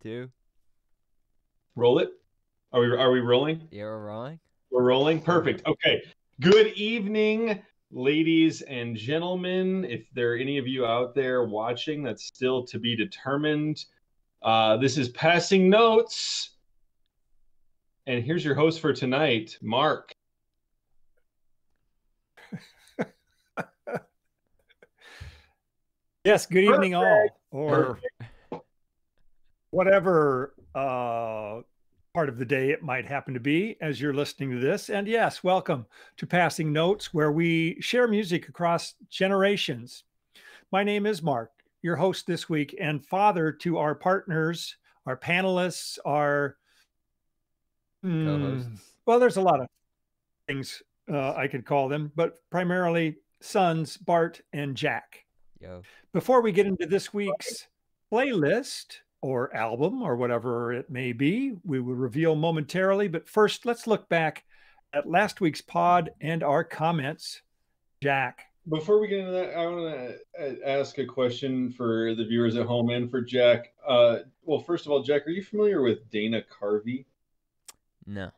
2. Roll it. Are we rolling? Yeah, we're rolling. We're rolling. Perfect. Okay. Good evening, ladies and gentlemen. If there are any of you out there watching, that's still to be determined. This is Passing Notes. And here's your host for tonight, Mark. Yes, good evening all, or Perfect. whatever part of the day it might happen to be as you're listening to this. And yes, welcome to Passing Notes, where we share music across generations. My name is Mark, your host this week, and father to our partners, our panelists, our Co-hosts. well, there's a lot of things I could call them, but primarily sons, Bart and Jack. Yo. Before we get into this week's playlist or album or whatever it may be, we will reveal momentarily. But first, let's look back at last week's pod and our comments. Jack. Before we get into that, I want to ask a question for the viewers at home and for Jack. Well, first of all, Jack, are you familiar with Dana Carvey? No.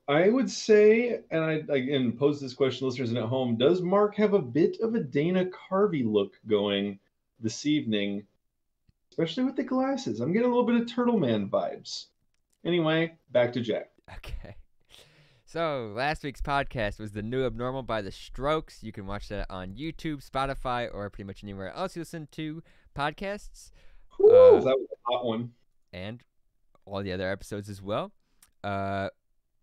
I would say, and I again pose this question to listeners at home, does Mark have a bit of a Dana Carvey look going this evening? Especially with the glasses. I'm getting a little bit of Turtle Man vibes. Anyway, back to Jack. Okay. So, last week's podcast was The New Abnormal by The Strokes. You can watch that on YouTube, Spotify, or pretty much anywhere else you listen to podcasts. Woo, that was a hot one. And all the other episodes as well.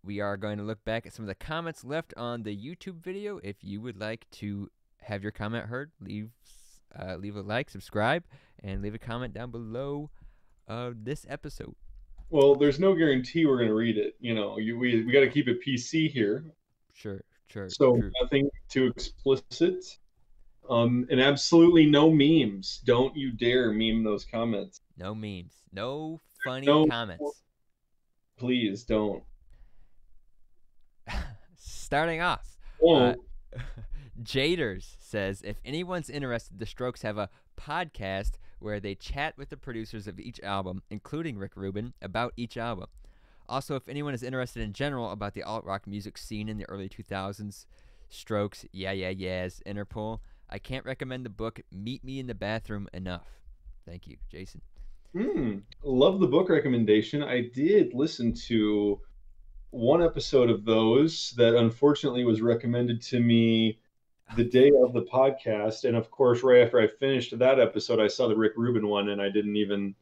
We are going to look back at some of the comments left on the YouTube video. If you would like to have your comment heard, leave a like, subscribe, and leave a comment down below this episode. Well, there's no guarantee we're going to read it. You know, we got to keep it PC here. Sure. So true. Nothing too explicit. And absolutely no memes. Don't you dare meme those comments. No memes. No funny comments. Please don't. Starting off, Jaders says, if anyone's interested, the Strokes have a podcast where they chat with the producers of each album, including Rick Rubin, about each album. Also, if anyone is interested in general about the alt-rock music scene in the early 2000s, Strokes, yeahs, Interpol, I can't recommend the book Meet Me in the Bathroom enough. Thank you, Jason. Love the book recommendation. I did listen to one episode of those that unfortunately was recommended to me the day of the podcast. And of course, right after I finished that episode, I saw the Rick Rubin one and I didn't even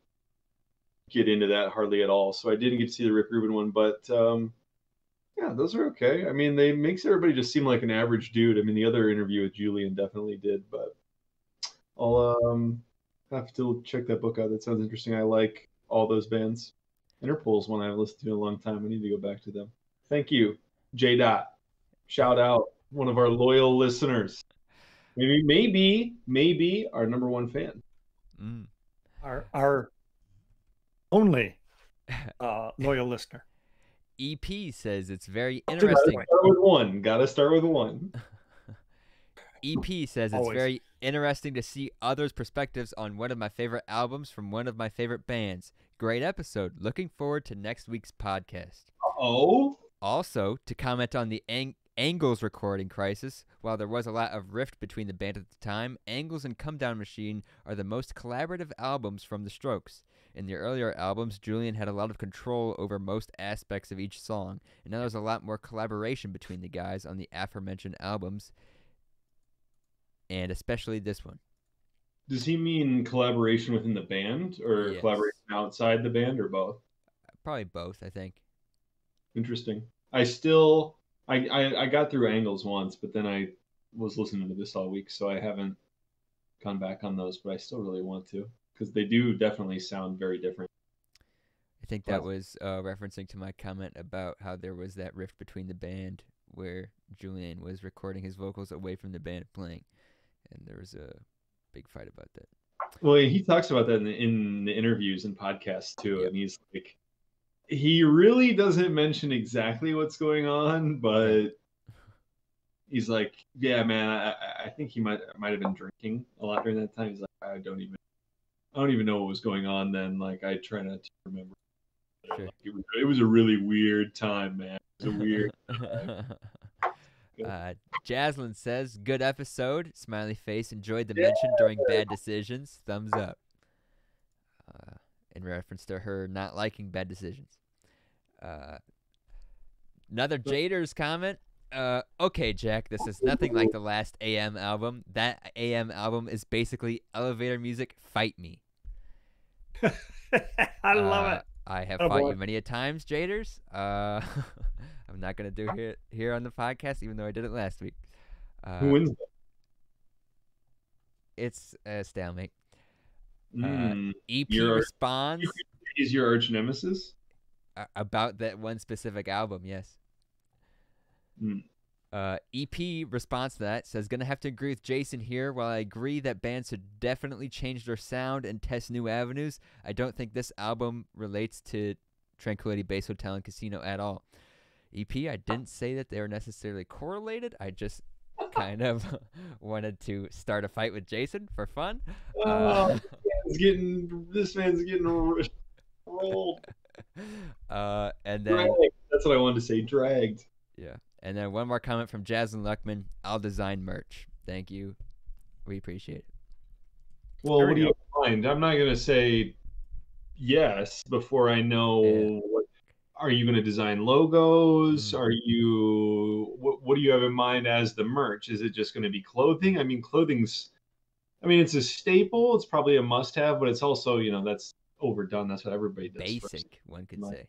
get into that hardly at all. So I didn't get to see the Rick Rubin one, but yeah, those are okay. I mean, they makes everybody just seem like an average dude. I mean, the other interview with Julian definitely did, but I'll have to check that book out. That sounds interesting. I like all those bands. Interpol's one I haven't listened to in a long time. I need to go back to them. Thank you, J. Dot. Shout out, one of our loyal listeners. Maybe our number one fan. Our only loyal listener. EP says it's very interesting. Gotta start with one. EP says it's very interesting to see others' perspectives on one of my favorite albums from one of my favorite bands. Great episode. Looking forward to next week's podcast. Also, to comment on the Angles recording crisis, while there was a lot of rift between the band at the time, Angles and Come Down Machine are the most collaborative albums from the Strokes. In the earlier albums, Julian had a lot of control over most aspects of each song, and now there's a lot more collaboration between the guys on the aforementioned albums, and especially this one. Does he mean collaboration within the band or collaboration outside the band or both? Probably both, I think. Interesting. I got through Angles once, but then I was listening to this all week, so I haven't gone back on those, but I still really want to because they do definitely sound very different. I think that was referencing to my comment about how there was that rift between the band where Julian was recording his vocals away from the band playing, and there was a big fight about that. Well, he talks about that in the interviews and podcasts too, and he's like, he really doesn't mention exactly what's going on, but he's like, yeah, man, I think he might have been drinking a lot during that time. He's like, I don't even I don't even know what was going on then. Like, I try not to remember. Sure. Like, it was a really weird time, man. It was a weird Jaslyn says, good episode. Smiley face. Enjoyed the mention during bad decisions. Thumbs up. In reference to her not liking bad decisions. Another Jaders comment. Okay, Jack, this is nothing like the last AM album. That AM album is basically elevator music. Fight me. I love it. I have fought you many a times, Jaders. I'm not going to do it here on the podcast, even though I did it last week. Who wins that? It's a stalemate. EP Your, responds. Is your arch nemesis? About that one specific album, yes. EP response to that says, gonna have to agree with Jason here. While I agree that bands should definitely change their sound and test new avenues, I don't think this album relates to Tranquility Base Hotel and Casino at all. EP, I didn't say that they were necessarily correlated. I just kind of wanted to start a fight with Jason for fun. This man's getting rolled. And then dragged. That's what I wanted to say. Dragged. Yeah. And then one more comment from Jaslyn Luckman. I'll design merch. Thank you. We appreciate it. Well, what do you mind? I'm not going to say yes before I know what. Are you going to design logos? Are you what do you have in mind as the merch? Is it just going to be clothing? I mean, it's a staple. It's probably a must-have, but it's also, that's overdone. That's what everybody does. Basic, one could say.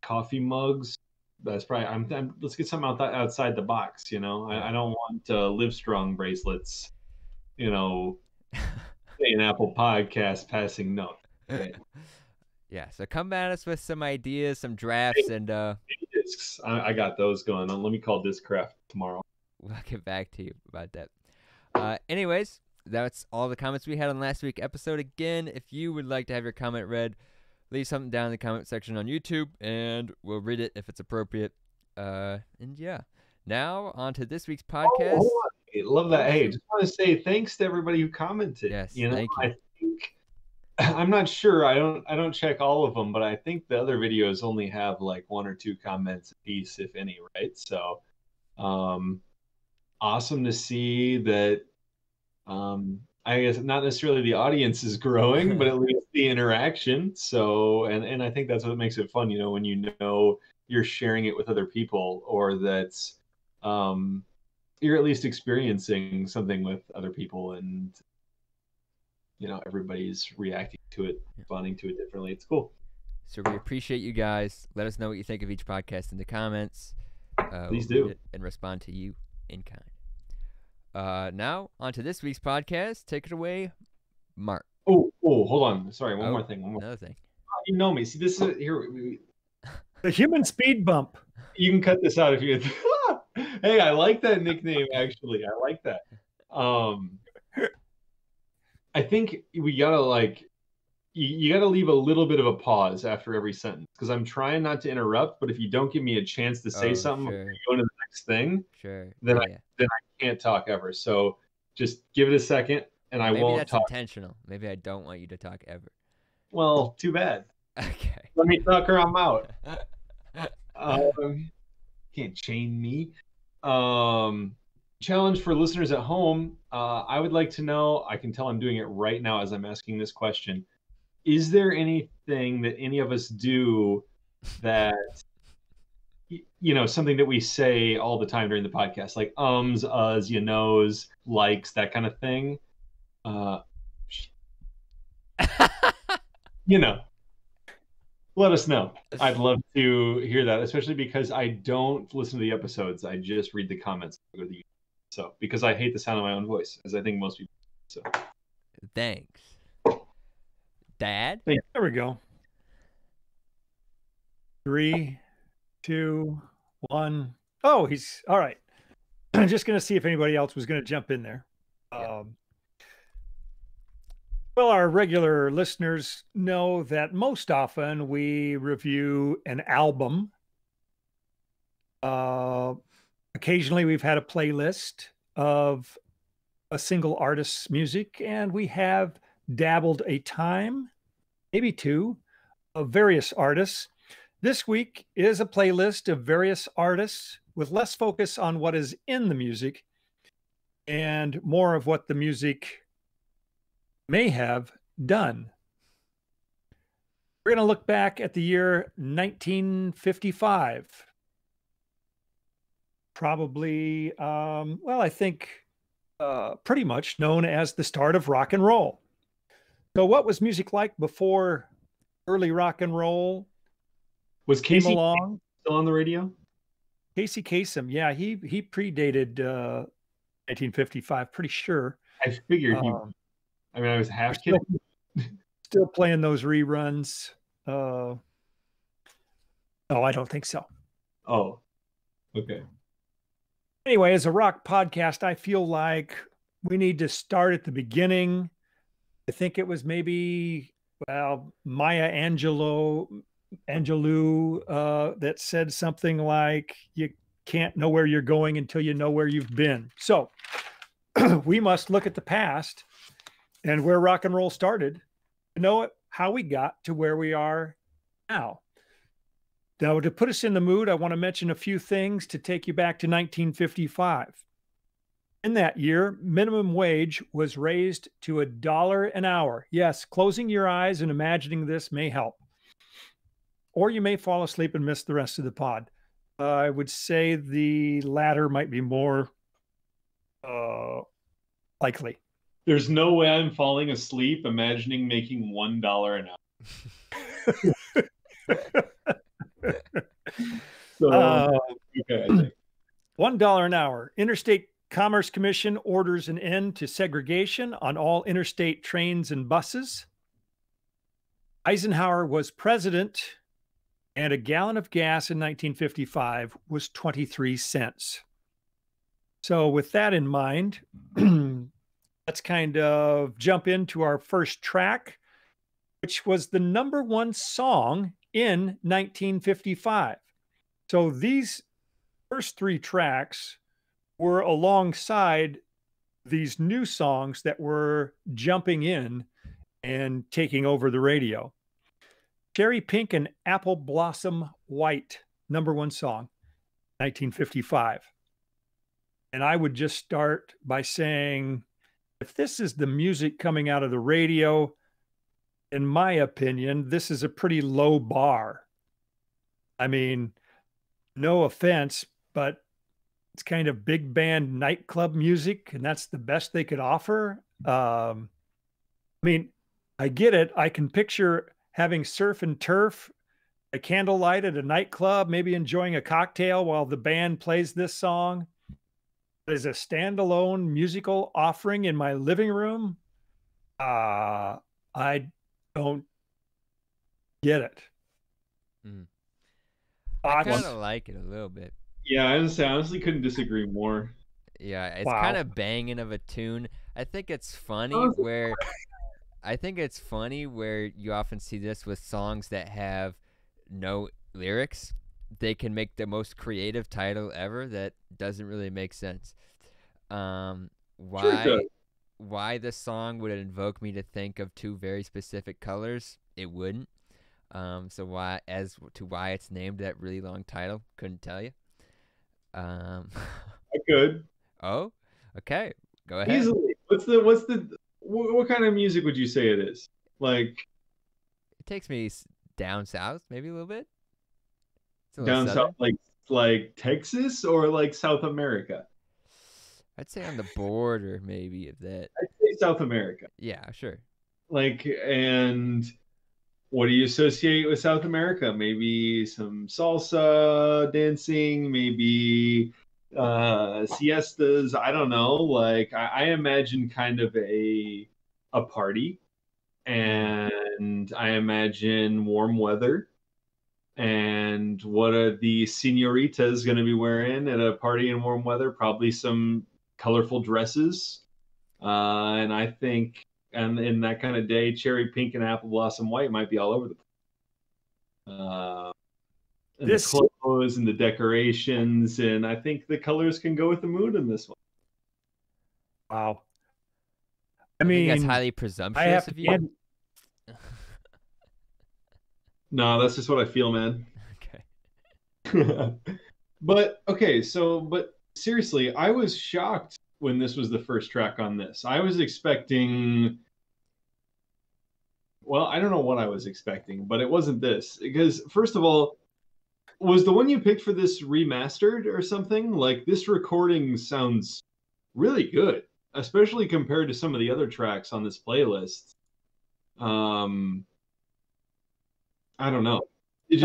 Coffee mugs. That's probably. Let's get something outside the box. I don't want Livestrong bracelets. An Apple Podcast passing note. Right? Yeah. So come at us with some ideas, some drafts, and discs. I got those going on. Let me call Discraft tomorrow. We'll get back to you about that. Anyways, that's all the comments we had on last week's episode. Again, if you would like to have your comment read, leave something down in the comment section on YouTube, and we'll read it if it's appropriate. And yeah, now on to this week's podcast. I love that. Hey, just want to say thanks to everybody who commented. Yes, thank you. I think I'm not sure. I don't check all of them, but I think the other videos only have like 1 or 2 comments a piece, if any, right? So, awesome to see that. I guess not necessarily the audience is growing, but at least the interaction. So, and I think that's what makes it fun, when you're sharing it with other people, or that's you're at least experiencing something with other people, and everybody's reacting to it, responding to it differently. It's cool. So we appreciate you guys. Let us know what you think of each podcast in the comments. Please do. And respond to you in kind. Now, on to this week's podcast. Take it away, Mark. Oh, hold on. Sorry, one more thing. Another thing. You know me. See, this is here. The human speed bump. You can cut this out if you. Hey, I like that nickname. Actually, I like that. I think we gotta you gotta leave a little bit of a pause after every sentence, because I'm trying not to interrupt. But if you don't give me a chance to say something before you go to the next thing, then I can't talk ever. So just give it a second, and I won't talk. Maybe that's intentional. Maybe I don't want you to talk ever. Well, too bad. Okay. Let me talk or I'm out. Can't chain me. Challenge for listeners at home. I would like to know, I can tell I'm doing it right now as I'm asking this question. Is there anything that any of us do that, something that we say all the time during the podcast, like ums, us, knows, likes, that kind of thing? Let us know. I'd love to hear that, especially because I don't listen to the episodes. I just read the comments. So, because I hate the sound of my own voice, as I think most people do. So. Thanks. Dad? There we go. 3, 2, 1. Oh, he's all right. I'm just going to see if anybody else was going to jump in there. Yeah. Well, our regular listeners know that most often we review an album. Occasionally we've had a playlist of a single artist's music, and we have dabbled a time, maybe two, of various artists. This week is a playlist of various artists with less focus on what is in the music and more of what the music may have done. We're going to look back at the year 1955. Probably, I think pretty much known as the start of rock and roll. So what was music like before early rock and roll? Was Casey along? Still on the radio? Casey Kasem, yeah, he predated 1955, pretty sure. I figured he. I mean, I was half kidding. Still playing those reruns. No, I don't think so. Oh, okay. Anyway, as a rock podcast, I feel like we need to start at the beginning. I think it was maybe, Maya Angelou that said something like, you can't know where you're going until you know where you've been. So we must look at the past and where rock and roll started to know how we got to where we are now. Now, to put us in the mood, I want to mention a few things to take you back to 1955. In that year, minimum wage was raised to $1 an hour. Yes, closing your eyes and imagining this may help. Or you may fall asleep and miss the rest of the pod. I would say the latter might be more likely. There's no way I'm falling asleep imagining making $1 an hour. Okay, I think. $1 an hour. Interstate Commerce Commission orders an end to segregation on all interstate trains and buses. Eisenhower was president, and a gallon of gas in 1955 was 23 cents. So with that in mind, let's kind of jump into our first track, which was the #1 song in 1955. So these first three tracks were alongside these new songs that were jumping in and taking over the radio. Cherry Pink and Apple Blossom White, #1 song, 1955. And I would just start by saying, if this is the music coming out of the radio, in my opinion, this is a pretty low bar. I mean, no offense, but it's kind of big band nightclub music, and that's the best they could offer. I mean, I get it. I can picture having surf and turf, a candlelight at a nightclub, maybe enjoying a cocktail while the band plays this song. As a standalone musical offering in my living room, I don't get it. I kind of like it a little bit. Yeah, I honestly couldn't disagree more. Yeah, it's kind of banging of a tune. I think it's funny where you often see this with songs that have no lyrics. They can make the most creative title ever that doesn't really make sense. Why this song would invoke me to think of two very specific colors? It wouldn't. So why it's named that really long title? Couldn't tell you. I could. Oh, okay. Go ahead. Easily. What kind of music would you say it is? Like, it takes me down south, maybe a little bit. Down south, like Texas or like South America? I'd say on the border, maybe, of that. I'd say South America. Yeah, sure. And what do you associate with South America? Maybe some salsa dancing, maybe siestas. I don't know. Like, I imagine kind of a party, and I imagine warm weather. And what are the senoritas going to be wearing at a party in warm weather? Probably some colorful dresses. And I think, and in that kind of day, Cherry Pink and Apple Blossom White might be all over the place. And the clothes and the decorations, and I think the colors can go with the mood in this one. Wow. I mean, think that's highly presumptuous of you. No, that's just what I feel, man. Okay. But seriously, I was shocked when this was the first track on this. I was expecting, well, I don't know what I was expecting, but it wasn't this. Because first of all, was the one you picked for this remastered or something? Like, this recording sounds really good, especially compared to some of the other tracks on this playlist. I don't know. It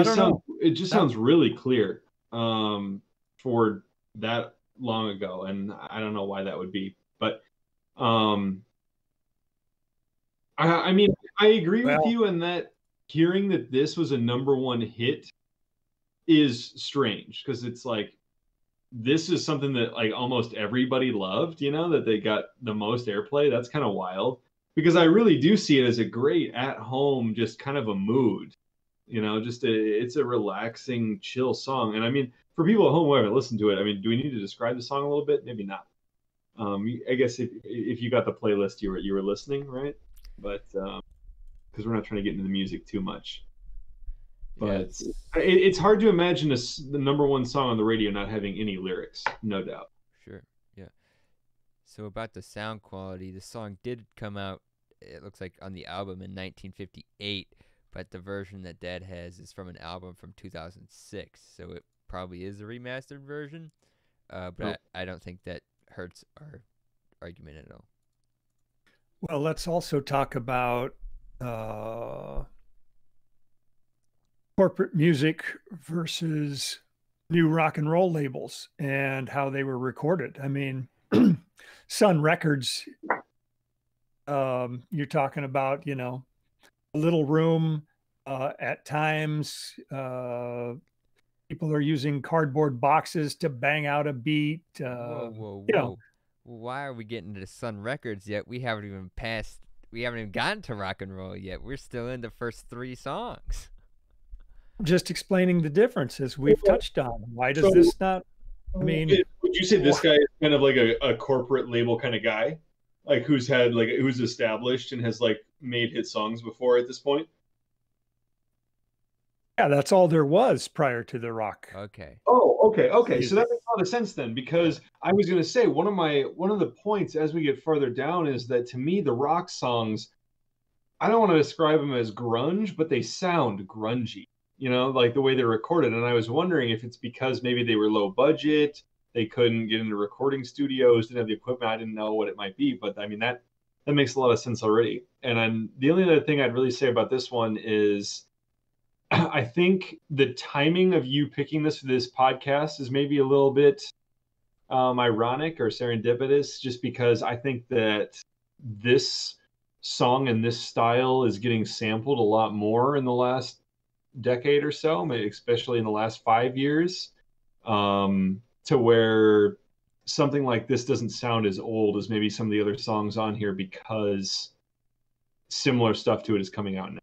just sounds really clear for that long ago, and I don't know why that would be. But I mean, I agree with you in that hearing that this was a #1 hit is strange, because it's like, this is something that like almost everybody loved, you know, that they got the most airplay. That's kind of wild, because I really do see it as a great at home, just kind of a mood, you know, it's a relaxing, chill song. And I mean, for people at home who haven't listened to it, I mean, do we need to describe the song a little bit? Maybe not. I guess if you got the playlist, you were listening, right? But because we're not trying to get into the music too much. But it's hard to imagine the #1 song on the radio not having any lyrics, no doubt. Sure, yeah. So about the sound quality, the song did come out, it looks like, on the album in 1958, but the version that Dad has is from an album from 2006, so it probably is a remastered version. But I don't think that hurts our argument at all. Well, let's also talk about corporate music versus new rock and roll labels and how they were recorded. I mean, Sun Records, you're talking about, you know, a little room. At times, people are using cardboard boxes to bang out a beat. Whoa. You know, why are we getting to Sun Records yet? We haven't even gotten to rock and roll yet. We're still in the first 3 songs. Just explaining the differences we've touched on. Why does this not? I mean, would you say this guy is kind of like a corporate label kind of guy, like who's established and has like made hit songs before at this point? Yeah, that's all there was prior to the rock. Okay. Oh, okay. So that makes a lot of sense then, because I was going to say one of the points as we get further down is that, to me, the rock songs, I don't want to describe them as grunge, but they sound grungy. You know, like the way they're recorded. And I was wondering if it's because maybe they were low budget, they couldn't get into recording studios, didn't have the equipment. I didn't know what it might be, but I mean, that makes a lot of sense already. And the only other thing I'd really say about this one is, I think the timing of you picking this for this podcast is maybe a little bit ironic or serendipitous, just because I think that this song and this style is getting sampled a lot more in the last decade or so, especially in the last 5 years, to where something like this doesn't sound as old as maybe some of the other songs on here, because similar stuff to it is coming out now.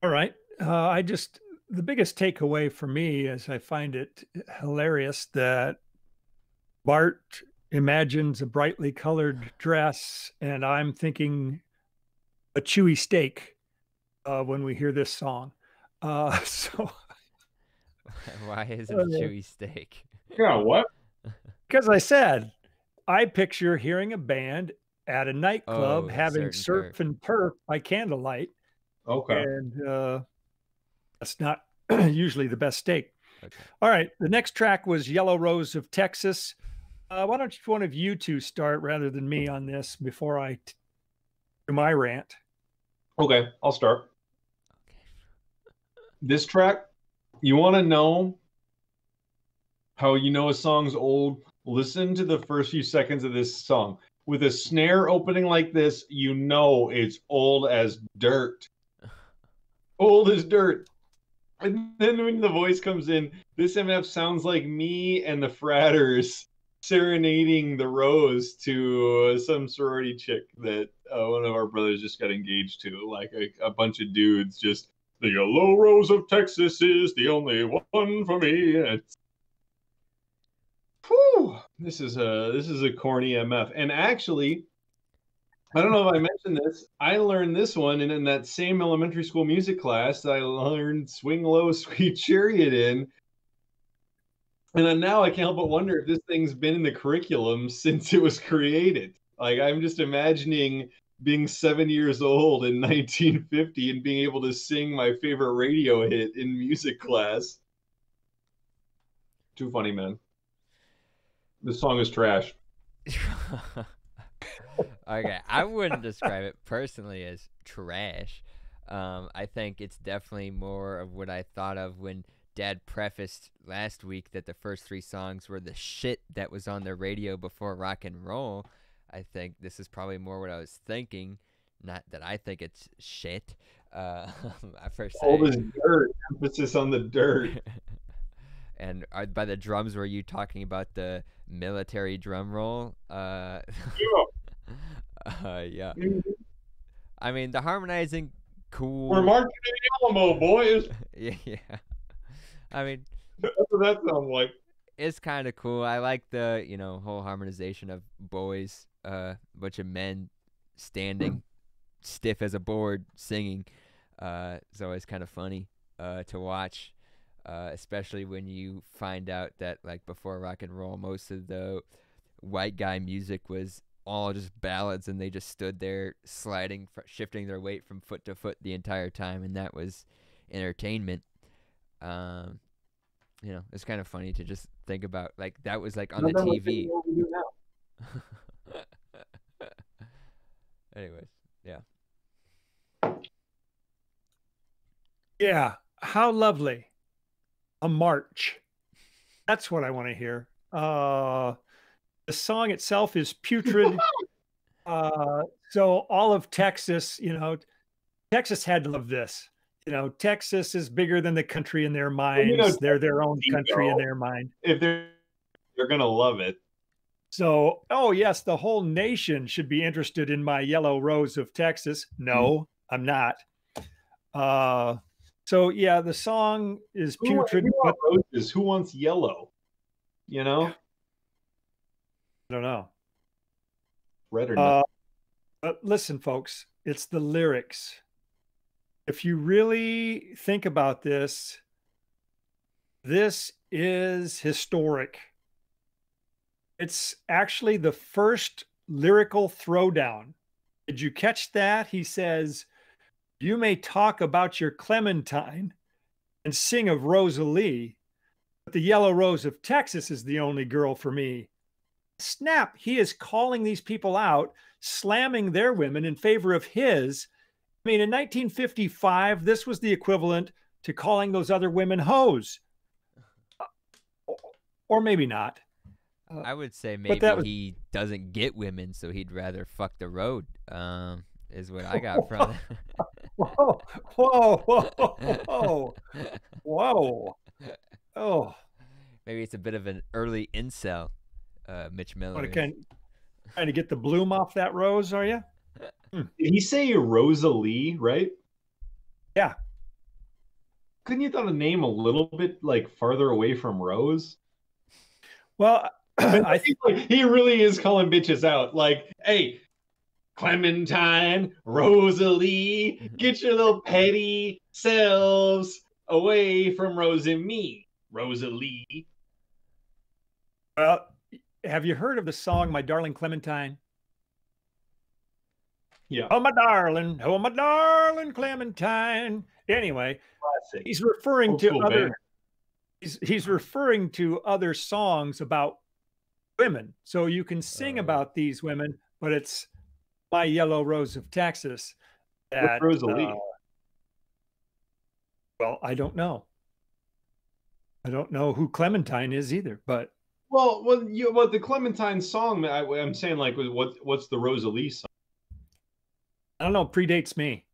All right. The biggest takeaway for me is I find it hilarious that Bart imagines a brightly colored dress, and I'm thinking a chewy steak when we hear this song. So why is it a chewy steak? Yeah, what? Because I said, I picture hearing a band at a nightclub having Surf and Turf by candlelight. Okay. And that's not usually the best steak. Okay. All right. The next track was Yellow Rose of Texas. Why don't one of you two start rather than me on this before I do my rant? Okay, I'll start. This track, you want to know how you know a song's old? Listen to the first few seconds of this song. With a snare opening like this, you know it's old as dirt. Old as dirt. And then when the voice comes in, this MF sounds like me and the Fratters serenading the rose to some sorority chick that one of our brothers just got engaged to. Like a bunch of dudes just, the yellow rose of Texas is the only one for me. Whew. This is a corny MF. And actually, I don't know if I mentioned this. I learned this one in that same elementary school music class that I learned Swing Low, Sweet Chariot in. And then now I can't help but wonder if this thing's been in the curriculum since it was created. Like, I'm just imagining being 7 years old in 1950 and being able to sing my favorite radio hit in music class. Too funny, man. This song is trash. Okay, I wouldn't describe it personally as trash. I think it's definitely more of what I thought of when Dad prefaced last week that the first 3 songs were the shit that was on the radio before rock and roll. I think this is probably more what I was thinking. Not that I think it's shit. I first say. All this dirt, emphasis on the dirt. And by the drums, were you talking about the military drum roll? Yeah. Yeah. I mean, the harmonizing, cool. We're marching in the Alamo, boys. Yeah. I mean, that's what that sounds like. It's kind of cool. I like the, whole harmonization of boys, bunch of men standing stiff as a board singing. It's always kind of funny to watch, especially when you find out that, like, before rock and roll, most of the white guy music was all just ballads, and they just stood there sliding, shifting their weight from foot to foot the entire time, and that was entertainment. It's kind of funny to just think about, like, that was like on the TV. Anyways, yeah. Yeah, how lovely. A march. That's what I want to hear. The song itself is putrid. So all of Texas, Texas had to love this. Texas is bigger than the country in their minds. They're their own country in their mind. If they're going to love it. So, oh yes, the whole nation should be interested in my yellow rose of Texas. No, I'm not. So yeah, the song is putrid. Roses? Who wants yellow? I don't know. Red or not. But listen, folks, it's the lyrics. If you really think about this, this is historic. It's actually the first lyrical throwdown. Did you catch that? He says, "You may talk about your Clementine and sing of Rosalie, but the yellow rose of Texas is the only girl for me." Snap, he is calling these people out, slamming their women in favor of his. I mean, in 1955, this was the equivalent to calling those other women hoes. Or maybe not. I would say maybe he doesn't get women, so he'd rather fuck the road, is what I got from it. Whoa, whoa, whoa, whoa. Oh. Maybe it's a bit of an early incel, Mitch Miller. Trying to get the bloom off that rose, are you? Did he say Rosalie, right? Yeah. Couldn't you thought a name a little bit like farther away from Rose? Well, I think he really is calling bitches out. Like, hey, Clementine, Rosalie, get your little petty selves away from Rose and me, Rosalie. Well, have you heard of the song "My Darling Clementine"? Yeah. Oh my darling Clementine. Anyway, classic. He's referring to other. He's referring to other songs about women, so you can sing about these women, but it's "My Yellow Rose of Texas." What's Rosalie? Well, I don't know. I don't know who Clementine is either, but. Well, the Clementine song, I'm saying, like, what's the Rosalie song? I don't know. Predates me.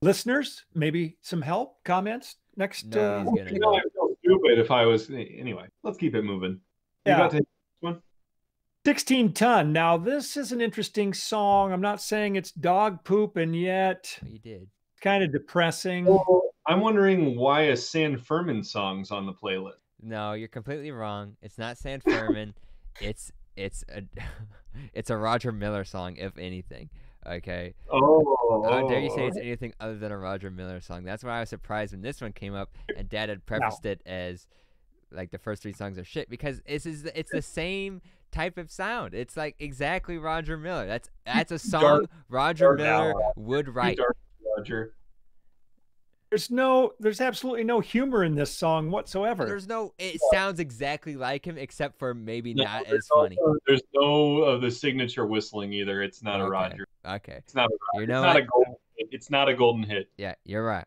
Listeners, maybe some help, comments next. No, he's I feel stupid if I was. Anyway, let's keep it moving. Yeah. You got to take this one? 16 Ton. Now, this is an interesting song. I'm not saying it's dog poop, and yet you did. Kind of depressing. Well, I'm wondering why a San Fermin song's on the playlist. No, you're completely wrong. It's not San Furman. It's a it's a Roger Miller song, if anything. Okay. How dare you say it's anything other than a Roger Miller song? That's why I was surprised when this one came up and Dad had prefaced it as like the first 3 songs are shit, because it's the same type of sound. It's like exactly Roger Miller. That's a song Roger Miller would write. Roger. There's absolutely no humor in this song whatsoever. It sounds exactly like him, except for maybe not as funny. There's no of the signature whistling either. It's not a Roger. Okay. It's not a Roger. It's not a golden hit. Yeah, you're right.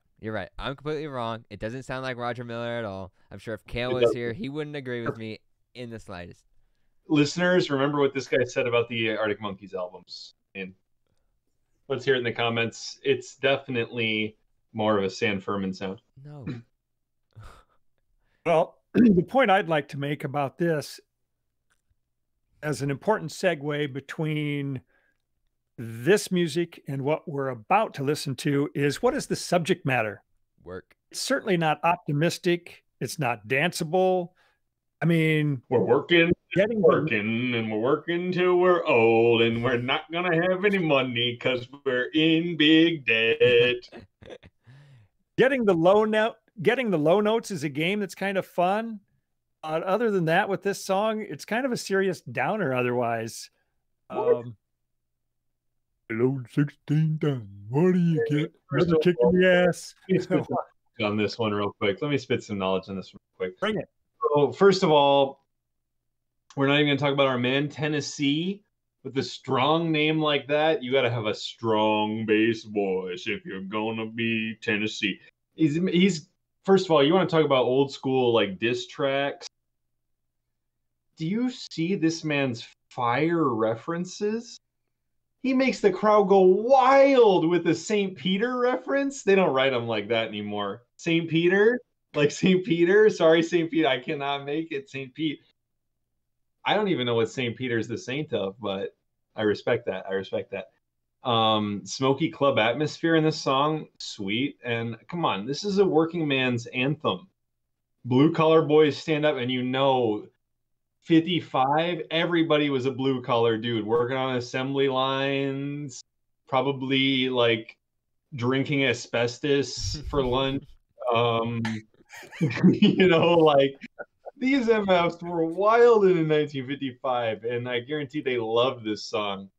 I'm completely wrong. It doesn't sound like Roger Miller at all. I'm sure if Kale was here, he wouldn't agree with me in the slightest. Listeners, remember what this guy said about the Arctic Monkeys albums. And let's hear it in the comments. It's definitely more of a San Furman sound. No. Well, the point I'd like to make about this as an important segue between this music and what we're about to listen to is, what is the subject matter? Work. It's certainly not optimistic. It's not danceable. I mean, we're working and we're working till we're old, and we're not going to have any money because we're in big debt. Getting the low notes is a game that's kind of fun. Other than that, with this song, it's kind of a serious downer otherwise. Load 16 times. What do you get? Another kick in the ass. On this one real quick. Let me spit some knowledge on this real quick. Bring it. So first of all, we're not even going to talk about our man Tennessee. With a strong name like that, you got to have a strong bass voice if you're going to be Tennessee. He's first of all, you want to talk about old school like diss tracks. Do you see this man's fire references? He makes the crowd go wild with the St. Peter reference. They don't write them like that anymore. St. Peter? Like St. Peter? Sorry, St. Pete. I cannot make it St. Pete. I don't even know what St. Peter's the saint of, but I respect that. Smoky club atmosphere in this song, sweet. And come on, this is a working man's anthem. Blue collar boys stand up, and 55, everybody was a blue collar dude working on assembly lines, probably like drinking asbestos for lunch. Like these MFs were wild in 1955, and I guarantee they loved this song.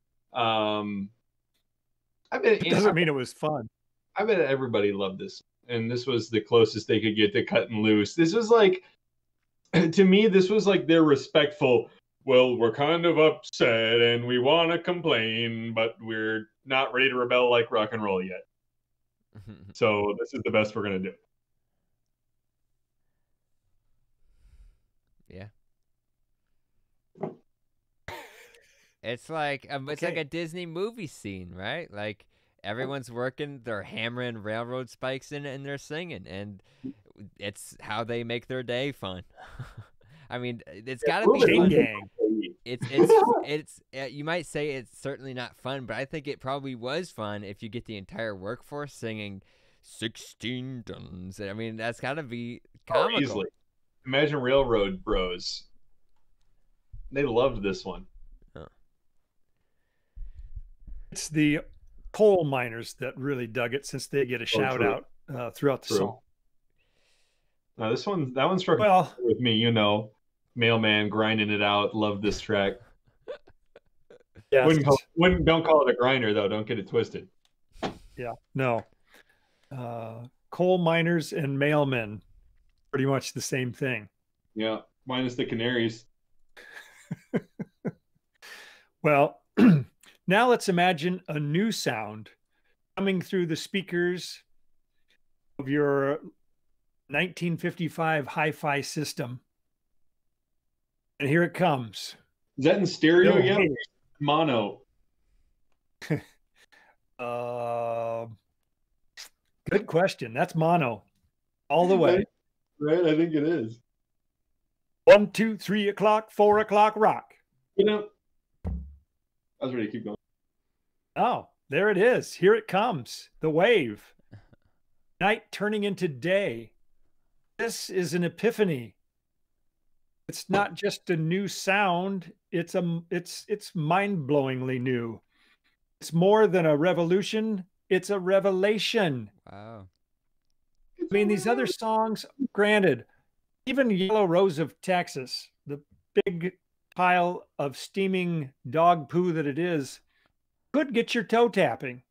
It doesn't mean it was fun. I bet everybody loved this, and this was the closest they could get to cutting loose. This was like, to me, this was like their respectful, well, we're kind of upset and we want to complain, but we're not ready to rebel like rock and roll yet. So this is the best we're going to do. Yeah. It's like like a Disney movie scene, right? Like everyone's working, they're hammering railroad spikes in it, and they're singing, and it's how they make their day fun. I mean, it's got to be fun. Gang. It's you might say it's certainly not fun, but I think it probably was fun if you get the entire workforce singing 16 tons. I mean, that's got to be comical. Easily. Imagine Railroad Bros. They loved this one. Huh. It's the coal miners that really dug it, since they get a shout out throughout the song. Now that one struck with me, mailman grinding it out. Love this track. Yeah, don't call it a grinder though. Don't get it twisted. Yeah, no. Coal miners and mailmen, pretty much the same thing. Yeah, minus the canaries. Well, now let's imagine a new sound coming through the speakers of your 1955 hi-fi system. And here it comes. Is that in stereo yet? Mono. Good question. That's mono all the way. Right, I think it is. 1, 2, 3 o'clock, 4 o'clock rock. I was ready to keep going. Oh, there it is. Here it comes. The wave. Night turning into day. This is an epiphany. It's not just a new sound. It's mind-blowingly new. It's more than a revolution. It's a revelation. Wow. I mean, these other songs, granted, even Yellow Rose of Texas, the big pile of steaming dog poo that it is, could get your toe tapping.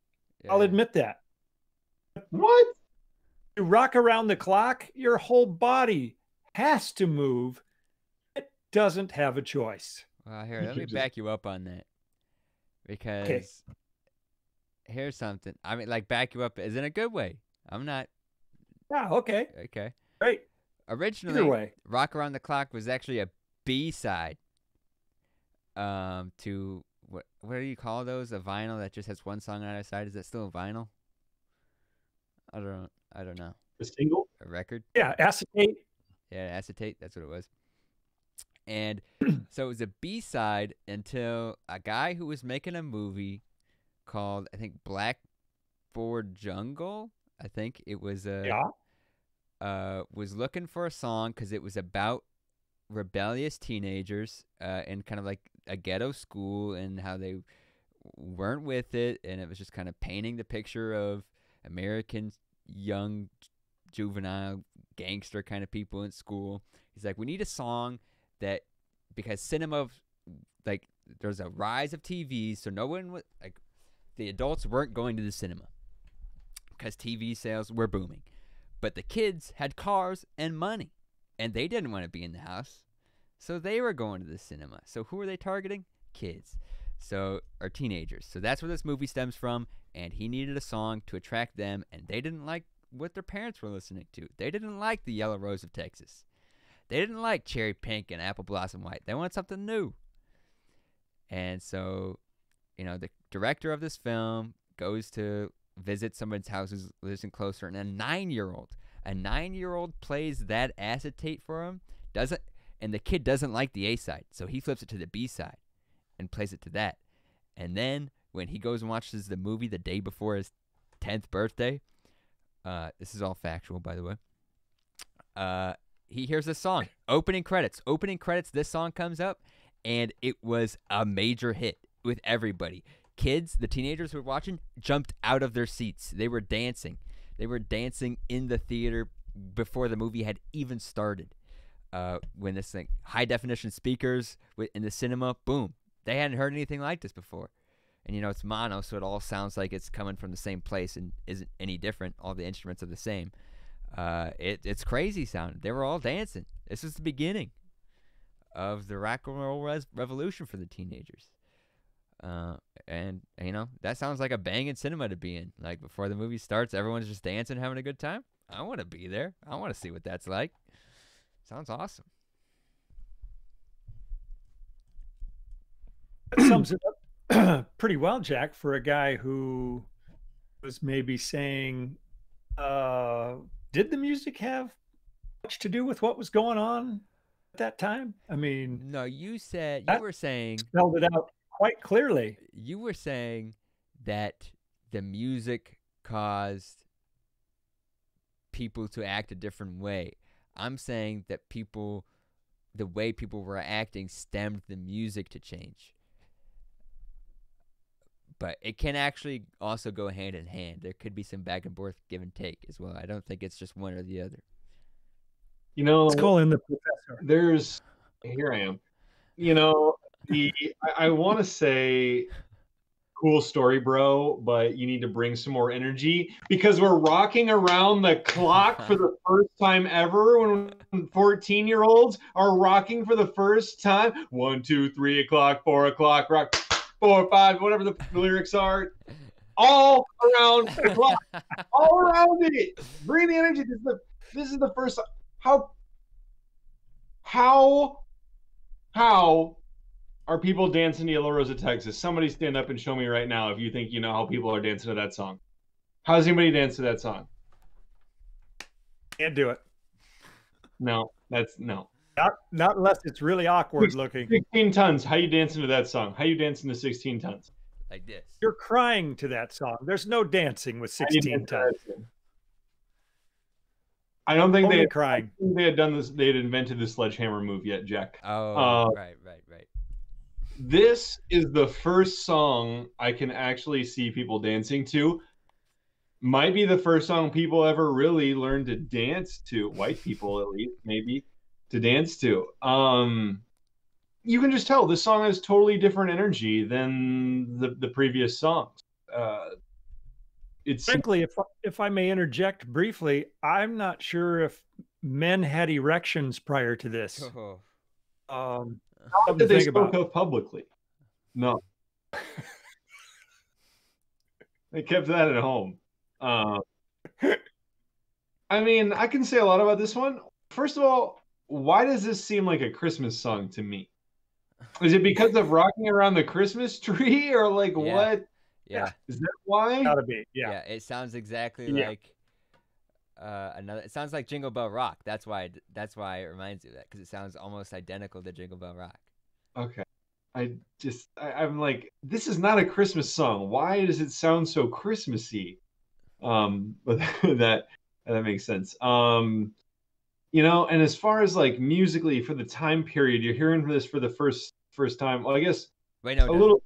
Yeah. I'll admit that. What? You rock around the clock, your whole body has to move. It doesn't have a choice. Well, here, let me back you up on that. Because here's something. I mean, like, back you up is in a good way. I'm not. Yeah, okay. Okay. Great. Originally, Either way. Rock Around the Clock was actually a B-side to, what do you call those? A vinyl that just has one song on either side? Is that still a vinyl? I don't know. A single? A record? Yeah, acetate. Yeah, acetate. That's what it was. And so it was a B-side until a guy who was making a movie called, I think, Blackboard Jungle. I think it was was looking for a song because it was about rebellious teenagers in kind of like a ghetto school and how they weren't with it, and it was just kind of painting the picture of American young juvenile gangster kind of people in school. He's like, we need a song that, because cinema, like, there's a rise of TVs, so no one would, like, the adults weren't going to the cinema because TV sales were booming, but the kids had cars and money, and they didn't want to be in the house, so they were going to the cinema. So who are they targeting? Kids, or teenagers. So that's where this movie stems from, and he needed a song to attract them, and they didn't like what their parents were listening to. They didn't like the Yellow Rose of Texas. They didn't like Cherry Pink and Apple Blossom White. They wanted something new. And so, the director of this film goes to visit somebody's house who's listening closer, and a 9-year-old plays that acetate for him, and the kid doesn't like the A side, so he flips it to the B side and plays it to that. And then when he goes and watches the movie the day before his 10th birthday, this is all factual, by the way, he hears this song, opening credits, this song comes up, and it was a major hit with everybody. Kids, the teenagers who were watching, jumped out of their seats. They were dancing. They were dancing in the theater before the movie had even started. When this thing, high definition speakers in the cinema, boom. They hadn't heard anything like this before. And it's mono, so it all sounds like it's coming from the same place and isn't any different. All the instruments are the same. It's crazy sound. They were all dancing. This was the beginning of the rock and roll revolution for the teenagers. And that sounds like a banging cinema to be in. Like, before the movie starts, everyone's just dancing, having a good time. I want to be there. I want to see what that's like. Sounds awesome. That sums it up pretty well, Jack, for a guy who was maybe saying, did the music have much to do with what was going on at that time? I mean, no, you were saying, spelled it out quite clearly. You were saying that the music caused people to act a different way. I'm saying that the way people were acting stemmed the music to change. But it can actually also go hand in hand. There could be some back and forth, give and take as well. I don't think it's just one or the other. Let's call in the professor. Here I am. I want to say cool story, bro, but you need to bring some more energy because we're rocking around the clock for the first time ever when 14-year-olds are rocking for the first time. 1, 2, 3 o'clock, 4 o'clock, rock 4, 5, whatever the lyrics are. All around the clock. All around it. Bring the energy. This is the first. How are people dancing to Yellow Rose of Texas? Somebody stand up and show me right now if you think you know how people are dancing to that song. How does anybody dance to that song? Can't do it. No. Not unless it's really awkward looking. 16 tons. How you dancing to that song? How you dancing to 16 tons? Like this. You're crying to that song. There's no dancing with 16 tons. I don't think Only crying. they had done this. They had invented the sledgehammer move yet, Jack. Oh, right. This is the first song I can actually see people dancing to. Might be the first song people ever really learned to dance to, white people at least, maybe, to dance to. You can just tell this song has totally different energy than the previous songs. It's Frankly, if I may interject briefly, I'm not sure if men had erections prior to this. Not that they spoke of publicly. No. They kept that at home. I mean, I can say a lot about this one. First of all, why does this seem like a Christmas song to me? Is it because of rocking around the Christmas tree, or like what? Yeah. Is that why? Gotta be. Yeah. Yeah. It sounds exactly like another. It sounds like Jingle Bell Rock. That's why it reminds you of that, because it sounds almost identical to Jingle Bell Rock. Okay. I'm like, this is not a Christmas song. Why does it sound so Christmassy? But that makes sense. You know, and as far as like musically for the time period, you're hearing this for the first time. Well, I guess wait, no, a little.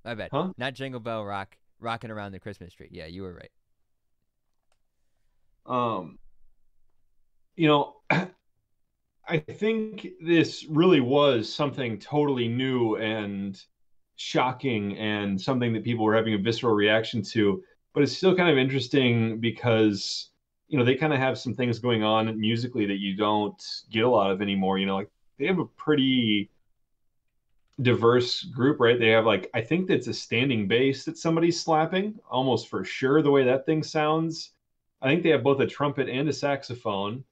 My bad. Huh? Not Jingle Bell Rock, Rocking Around the Christmas Tree. Yeah, you were right. You know, I think this really was something totally new and shocking, and something that people were having a visceral reaction to. But it's still kind of interesting because, you know, they kind of have some things going on musically that you don't get a lot of anymore. You know, like they have a pretty diverse group, right? They have, like, I think that's a standing bass that somebody's slapping, almost for sure, the way that thing sounds. I think they have both a trumpet and a saxophone.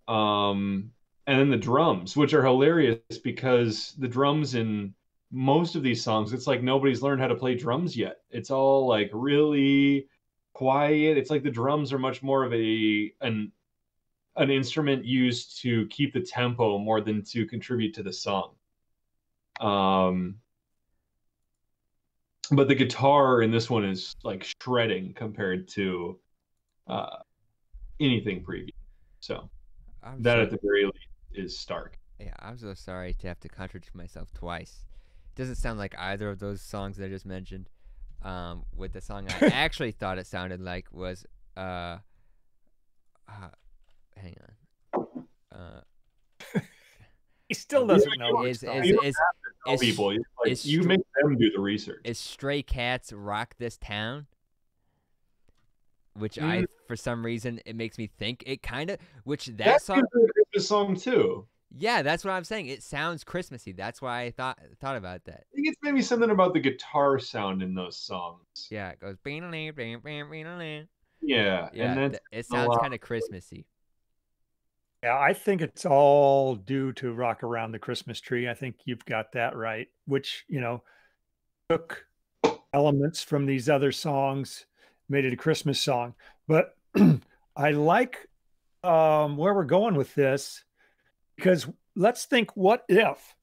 And then the drums, which are hilarious because the drums in most of these songs, it's like nobody's learned how to play drums yet. It's all like really quiet. It's like the drums are much more of an instrument used to keep the tempo more than to contribute to the song. But the guitar in this one is like shredding compared to anything previous. So that at the very least is stark. Yeah, I'm so sorry to have to contradict myself twice. It doesn't sound like either of those songs that I just mentioned. With the song I actually thought it sounded like was hang on. He still doesn't know. You make them do the research. Is Stray Cats Rock This Town? Which I, for some reason, it makes me think it kind of, that's a Christmas song too. Yeah, that's what I'm saying. It sounds Christmassy. That's why I thought about that. I think it's maybe something about the guitar sound in those songs. Yeah, it goes. Yeah, and it sounds kind of Christmassy. Yeah, I think it's all due to Rock Around the Christmas Tree. I think you've got that right, which, you know, took elements from these other songs, made it a Christmas song. But I like where we're going with this, because let's think, what if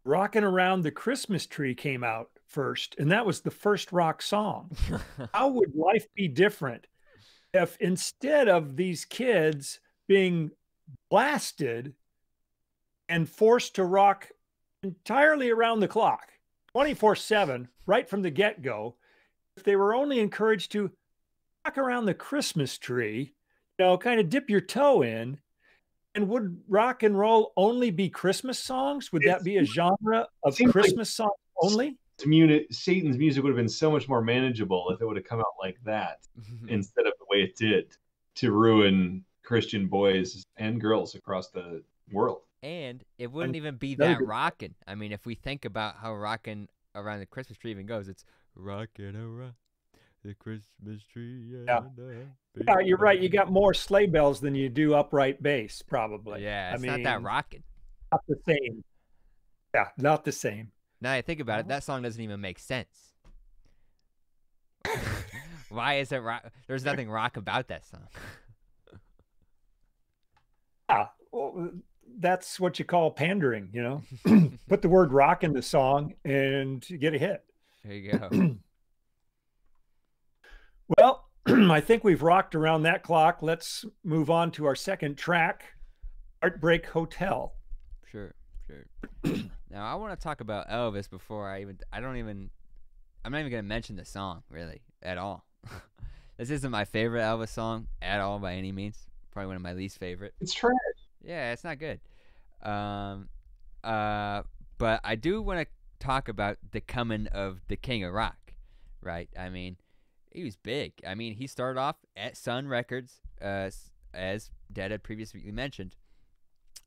Rockin' Around the Christmas Tree came out first, and that was the first rock song? How would life be different if, instead of these kids being blasted and forced to rock entirely around the clock, 24/7, right from the get-go, if they were only encouraged to rock around the Christmas tree, you know, kind of dip your toe in? And would rock and roll only be Christmas songs? Would that be a genre of Christmas songs only? Satan's music would have been so much more manageable if it would have come out like that instead of the way it did, to ruin Christian boys and girls across the world. And it wouldn't even be that rockin'. I mean, if we think about how rockin' around the Christmas tree even goes, it's rockin' around the Christmas tree. Yeah, you're right. You got more sleigh bells than you do upright bass, probably. Yeah, it's not that rockin'. Not the same. Yeah, not the same. Now I think about it, that song doesn't even make sense. Why is it rock? There's nothing rock about that song. Yeah, well, that's what you call pandering, you know? Put the word rock in the song and you get a hit. There you go. Well, I think we've rocked around that clock. Let's move on to our second track, Heartbreak Hotel. Sure. Now I want to talk about Elvis before I'm not even gonna mention the song really at all. This isn't my favorite Elvis song at all by any means. Probably one of my least favorite. It's trash. Yeah, it's not good. Um, but I do want to talk about the coming of the King of Rock, right? I mean, he was big. I mean, he started off at Sun Records, as Dad had previously mentioned,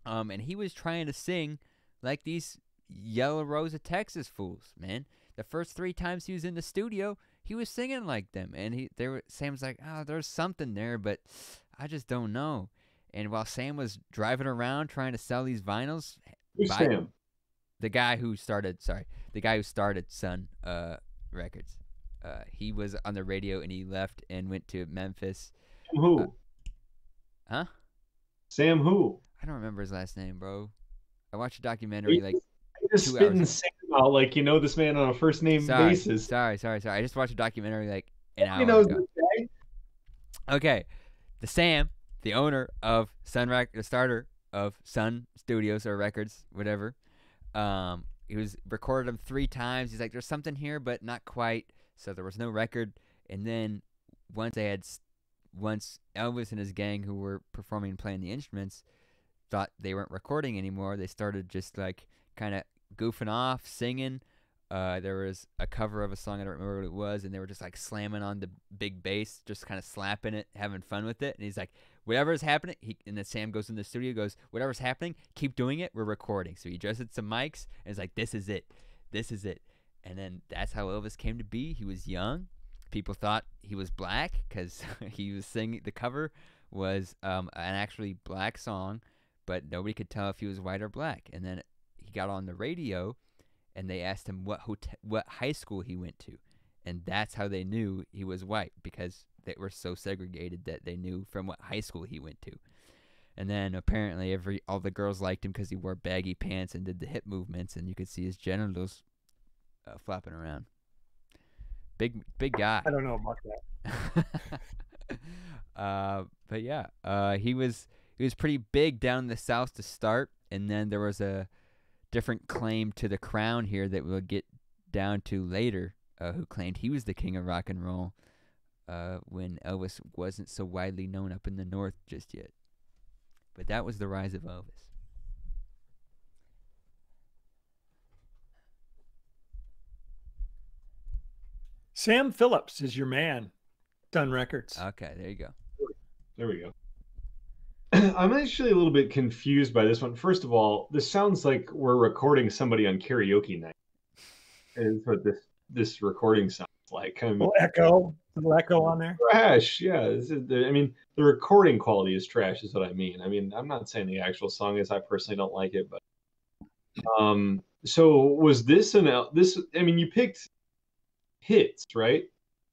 and he was trying to sing like these Yellow Rose of Texas fools, man. The first 3 times he was in the studio, he was singing like them, and Sam's like, oh, there's something there, but I just don't know. And while Sam was driving around trying to sell these vinyls, Who's Sam? the guy who started Sun Records. He was on the radio and he left and went to Memphis. Sam who? Huh? Sam who? I don't remember his last name, bro. I watched a documentary like just 2 hours ago. Sam out like you know this man on a first name basis. Sorry. I just watched a documentary like an hour ago. This guy? Okay, the Sam, the owner of the starter of Sun Studios or Records, whatever. He was recorded them 3 times. He's like, there's something here, but not quite. So there was no record. And then once Elvis and his gang who were performing and playing the instruments thought they weren't recording anymore, they started just like kind of goofing off, singing. There was a cover of a song, I don't remember what it was, and they were just like slamming on the big bass, just kind of slapping it, having fun with it. And he's like, whatever's happening, and then Sam goes in the studio, goes, whatever's happening, keep doing it, we're recording. So he adjusted some mics, and it's like, this is it. And then that's how Elvis came to be. He was young. People thought he was black because he was singing. The cover was an actually black song, but nobody could tell if he was white or black. And then he got on the radio, and they asked him what high school he went to, and that's how they knew he was white, because they were so segregated that they knew from what high school he went to. And then apparently all the girls liked him because he wore baggy pants and did the hip movements, and you could see his genitals flopping around. Big guy. I don't know about that. But yeah, he was pretty big down in the South to start, and then there was a different claim to the crown here that we'll get down to later, who claimed he was the king of rock and roll when Elvis wasn't so widely known up in the North just yet. But that was the rise of Elvis. Sam Phillips is your man. Sun Records. Okay, there you go. There we go. I'm actually a little bit confused by this one. First of all, this sounds like we're recording somebody on karaoke night. Is what this recording sounds like. I mean, little echo on there. Trash, yeah. I mean, the recording quality is trash, is what I mean. I mean, I'm not saying the actual song is. I personally don't like it, but so was this this? I mean, you picked hits, right?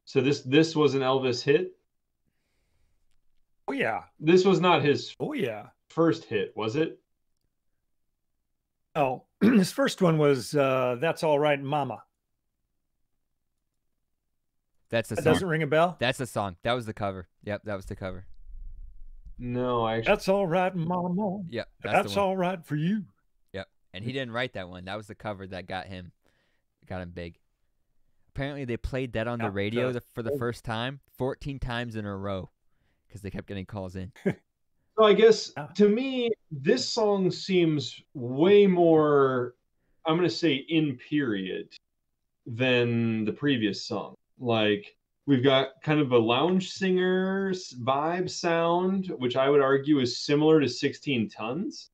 So this was an Elvis hit. Oh yeah. This was not his. Oh yeah. First hit, was it? Oh, his first one was "That's All Right, Mama." That's the song. Doesn't ring a bell. That's the song. That was the cover. Yep, that was the cover. No, That's all right, Mama. Yep, that's all right for you. Yep, and he didn't write that one. That was the cover that got him big. Apparently, they played that on the radio for the first time 14 times in a row because they kept getting calls in. So I guess to me, this song seems way more, I'm going to say in period, than the previous song. Like, we've got kind of a lounge singer vibe sound, which I would argue is similar to 16 Tons.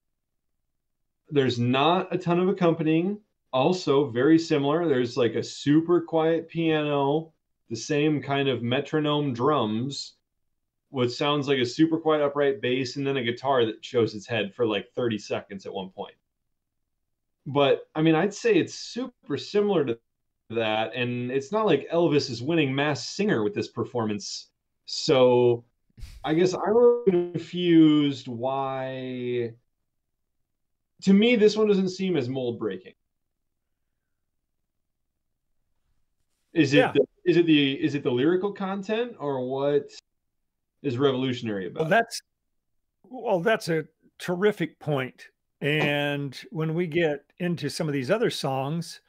There's not a ton of accompanying. Also, very similar. There's like a super quiet piano, the same kind of metronome drums, what sounds like a super quiet upright bass, and then a guitar that shows its head for like 30 seconds at one point. But I mean, I'd say it's super similar to that, and it's not like Elvis is winning Masked Singer with this performance. So I guess I'm confused why. To me, this one doesn't seem as mold breaking. Is it Is it the lyrical content, or what is revolutionary about it? That's a terrific point. And when we get into some of these other songs,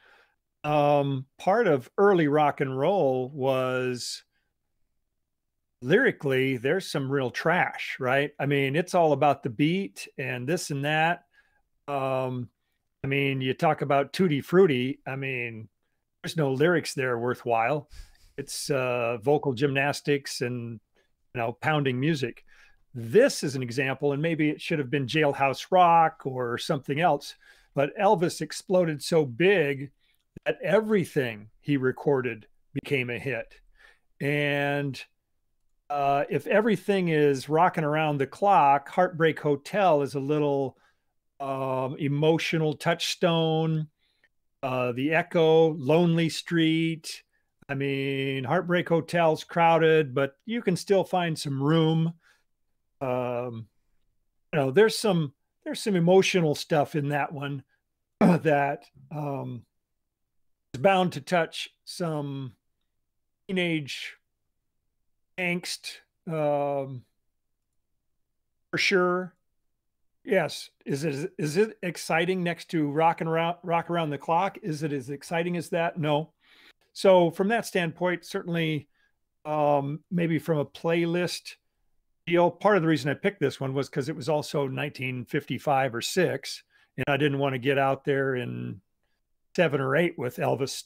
part of early rock and roll was lyrically, there's some real trash, right? I mean, it's all about the beat and this and that. I mean, you talk about Tutti Frutti. I mean, there's no lyrics there worthwhile. It's vocal gymnastics and pounding music. This is an example, and maybe it should have been Jailhouse Rock or something else, but Elvis exploded so big that everything he recorded became a hit. And if everything is rocking around the clock, Heartbreak Hotel is a little emotional touchstone. The Echo, Lonely Street. I mean, Heartbreak Hotel's crowded, but you can still find some room. There's some emotional stuff in that one that is bound to touch some teenage angst, for sure. Yes. Is it exciting next to Rock Around the Clock? Is it as exciting as that? No. So from that standpoint, certainly, maybe from a playlist deal, part of the reason I picked this one was because it was also 1955 or 6, and I didn't want to get out there in 7 or 8 with Elvis,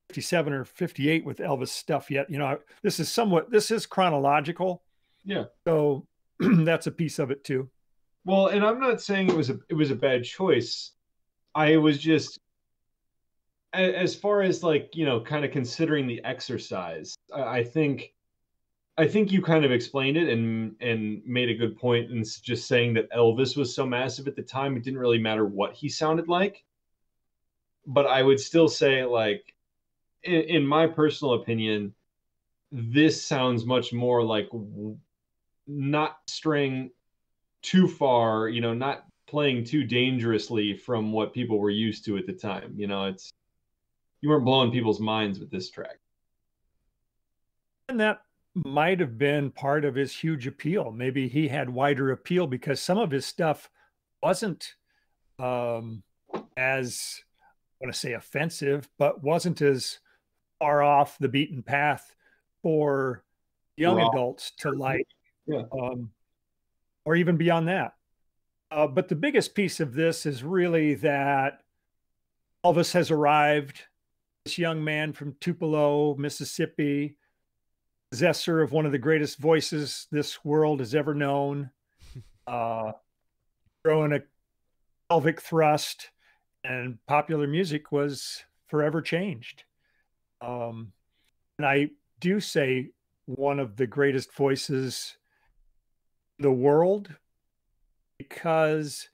57 or 58 with Elvis stuff yet. This is chronological. Yeah. So that's a piece of it too. Well, and I'm not saying it was a bad choice. I was just, as far as like, kind of considering the exercise, I think you kind of explained it and made a good point in just saying that Elvis was so massive at the time, it didn't really matter what he sounded like. But I would still say, like, in my personal opinion, this sounds much more like not straying too far, not playing too dangerously from what people were used to at the time. You weren't blowing people's minds with this track. And that might have been part of his huge appeal. Maybe he had wider appeal because some of his stuff wasn't as, I want to say offensive, but wasn't as far off the beaten path for young adults to like. Yeah. Or even beyond that. But the biggest piece of this is really that Elvis has arrived, this young man from Tupelo, Mississippi, possessor of one of the greatest voices this world has ever known, throwing a pelvic thrust, and popular music was forever changed. And I do say one of the greatest voices the world, because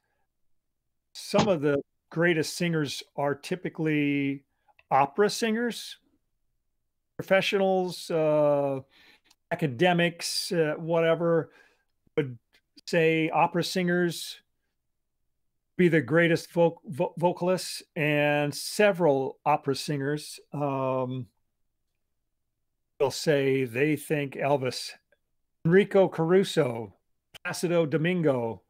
some of the greatest singers are typically opera singers, professionals, academics, whatever would say opera singers be the greatest vocalists, and several opera singers will say they think Elvis. Enrico Caruso, Placido Domingo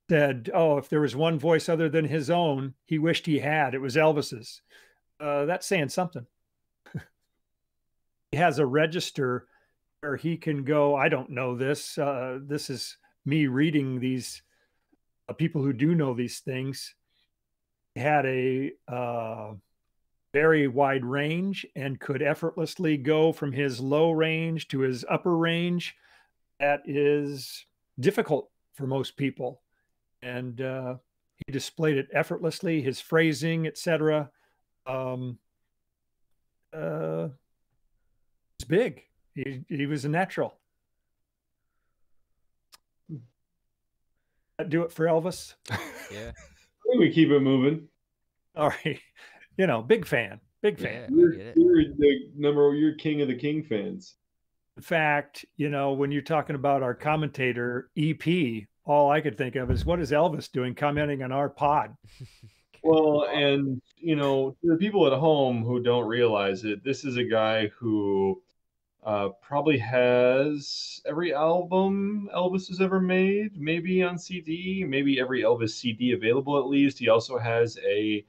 said, "Oh, if there was one voice other than his own, he wished he had. It was Elvis's." That's saying something. He has a register where he can go. I don't know this. This is me reading these people who do know these things. He had a very wide range and could effortlessly go from his low range to his upper range. That is difficult for most people. And he displayed it effortlessly, his phrasing, etc. It's big. He was a natural. That do it for Elvis? Yeah. I think we keep it moving. All right. Big fan. Big fan. Yeah, you're king of the King fans. In fact, when you're talking about our commentator, EP, all I could think of is, what is Elvis doing commenting on our pod? Well, and to the people at home who don't realize it, this is a guy who probably has every album Elvis has ever made, maybe on CD, maybe every Elvis CD available at least. He also has a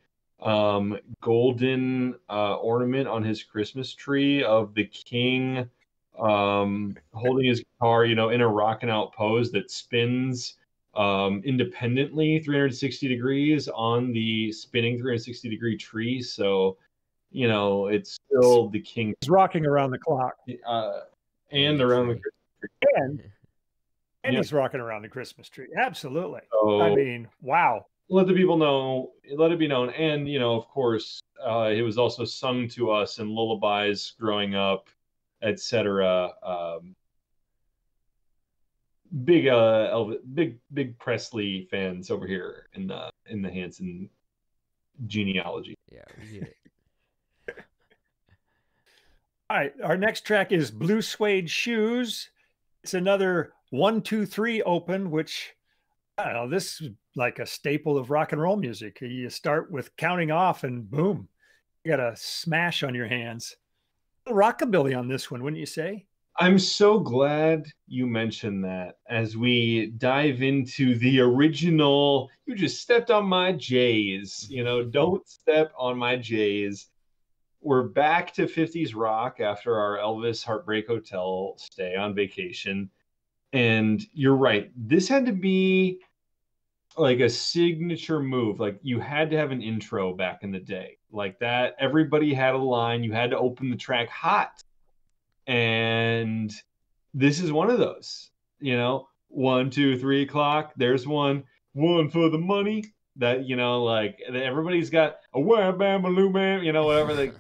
golden ornament on his Christmas tree of the king holding his guitar, in a rocking out pose that spins independently 360 degrees on the spinning 360-degree tree. So, it's still the king. He's rocking around the clock. And around the Christmas tree. And he's rocking around the Christmas tree. Absolutely. So, I mean, wow. Let the people know, let it be known. And, of course, it was also sung to us in lullabies growing up, etc. Big Elvis, big Presley fans over here in the Hanson genealogy. Yeah, we get it. All right, our next track is Blue Suede Shoes. It's another 1, 2, 3 open, which I don't know, this is like a staple of rock and roll music. You start with counting off and boom, you got a smash on your hands. Rockabilly on this one, wouldn't you say? I'm so glad you mentioned that as we dive into the original. You just stepped on my J's, don't step on my J's. We're back to 50s rock after our Elvis Heartbreak Hotel stay on vacation. And you're right. This had to be like a signature move. Like you had to have an intro back in the day like that. Everybody had a line. You had to open the track hot. And this is one of those, 1, 2, 3 o'clock. There's one for the money. That like everybody's got a wham bam baloo bam, whatever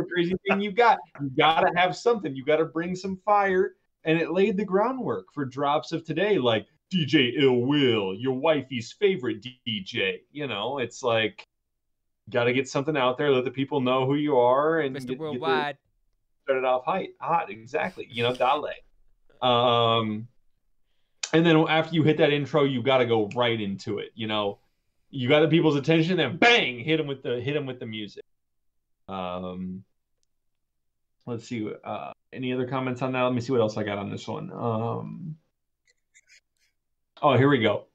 crazy thing you got. You gotta have something. You gotta bring some fire, and it laid the groundwork for drops of today, like DJ Ill Will, your wifey's favorite DJ. It's like gotta get something out there, let the people know who you are, and Mr. Worldwide. Start it off hot, exactly. Dale. And then after you hit that intro, you got to go right into it. You got the people's attention, then bang, hit them with the music. Let's see. Any other comments on that? Let me see what else I got on this one. Oh, here we go.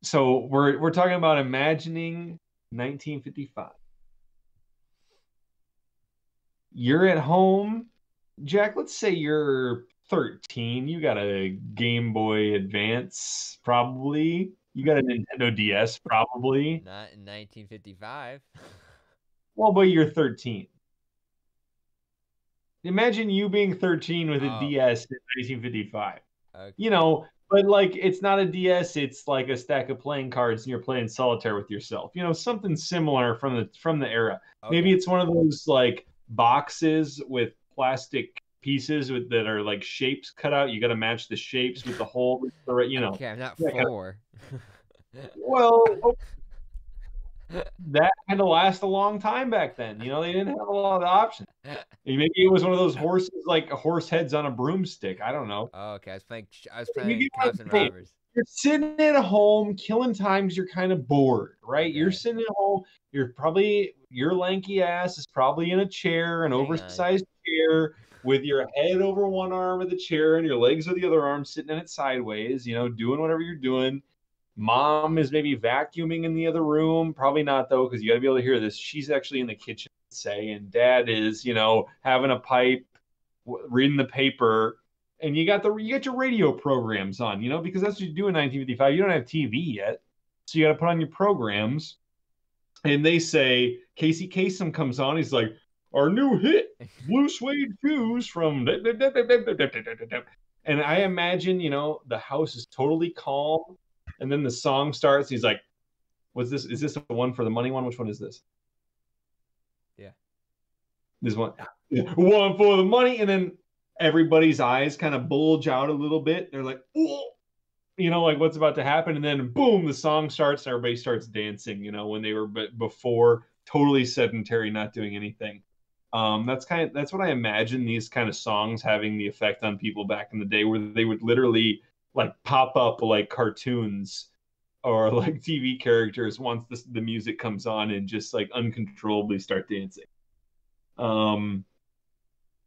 So we're talking about imagining 1955. You're at home, Jack. Let's say you're 13. You got a Game Boy Advance, probably. You got a Nintendo DS, probably. Not in 1955. Well, but you're 13. Imagine you being 13 with a DS in 1955. Okay. But like it's not a DS, it's like a stack of playing cards and you're playing solitaire with yourself. Something similar from the era. Okay. Maybe it's one of those like boxes with plastic pieces that are like shapes cut out. You got to match the shapes with the hole. Okay, I'm not 4. Well, that had to last a long time back then. They didn't have a lot of options. Maybe it was one of those horses, like horse heads on a broomstick. I don't know. Oh, okay. I was playing Cops and Robbers. You're sitting at home, killing time because you're kind of bored, right? Okay. You're sitting at home. Your lanky ass is probably in a chair, an oversized chair, with your head over one arm of the chair and your legs of the other arm, sitting in it sideways, doing whatever you're doing. Mom is maybe vacuuming in the other room. Probably not, though, because you got to be able to hear this. She's actually in the kitchen, say, and Dad is, having a pipe, reading the paper, and you got your radio programs on, because that's what you do in 1955. You don't have TV yet, so you got to put on your programs. And they say Casey Kasem comes on. He's like, our new hit, Blue Suede Shoes from. And I imagine, the house is totally calm. And then the song starts. He's like, what's this? Is this the one for the money one? Which one is this? Yeah. This one. Yeah. One for the money. And then everybody's eyes kind of bulge out a little bit. They're like, oh, like what's about to happen. And then boom, the song starts. Everybody starts dancing, when they were before totally sedentary, not doing anything. That's what I imagine these kind of songs having the effect on people back in the day, where they would literally like pop up like cartoons or like TV characters once the music comes on and just like uncontrollably start dancing.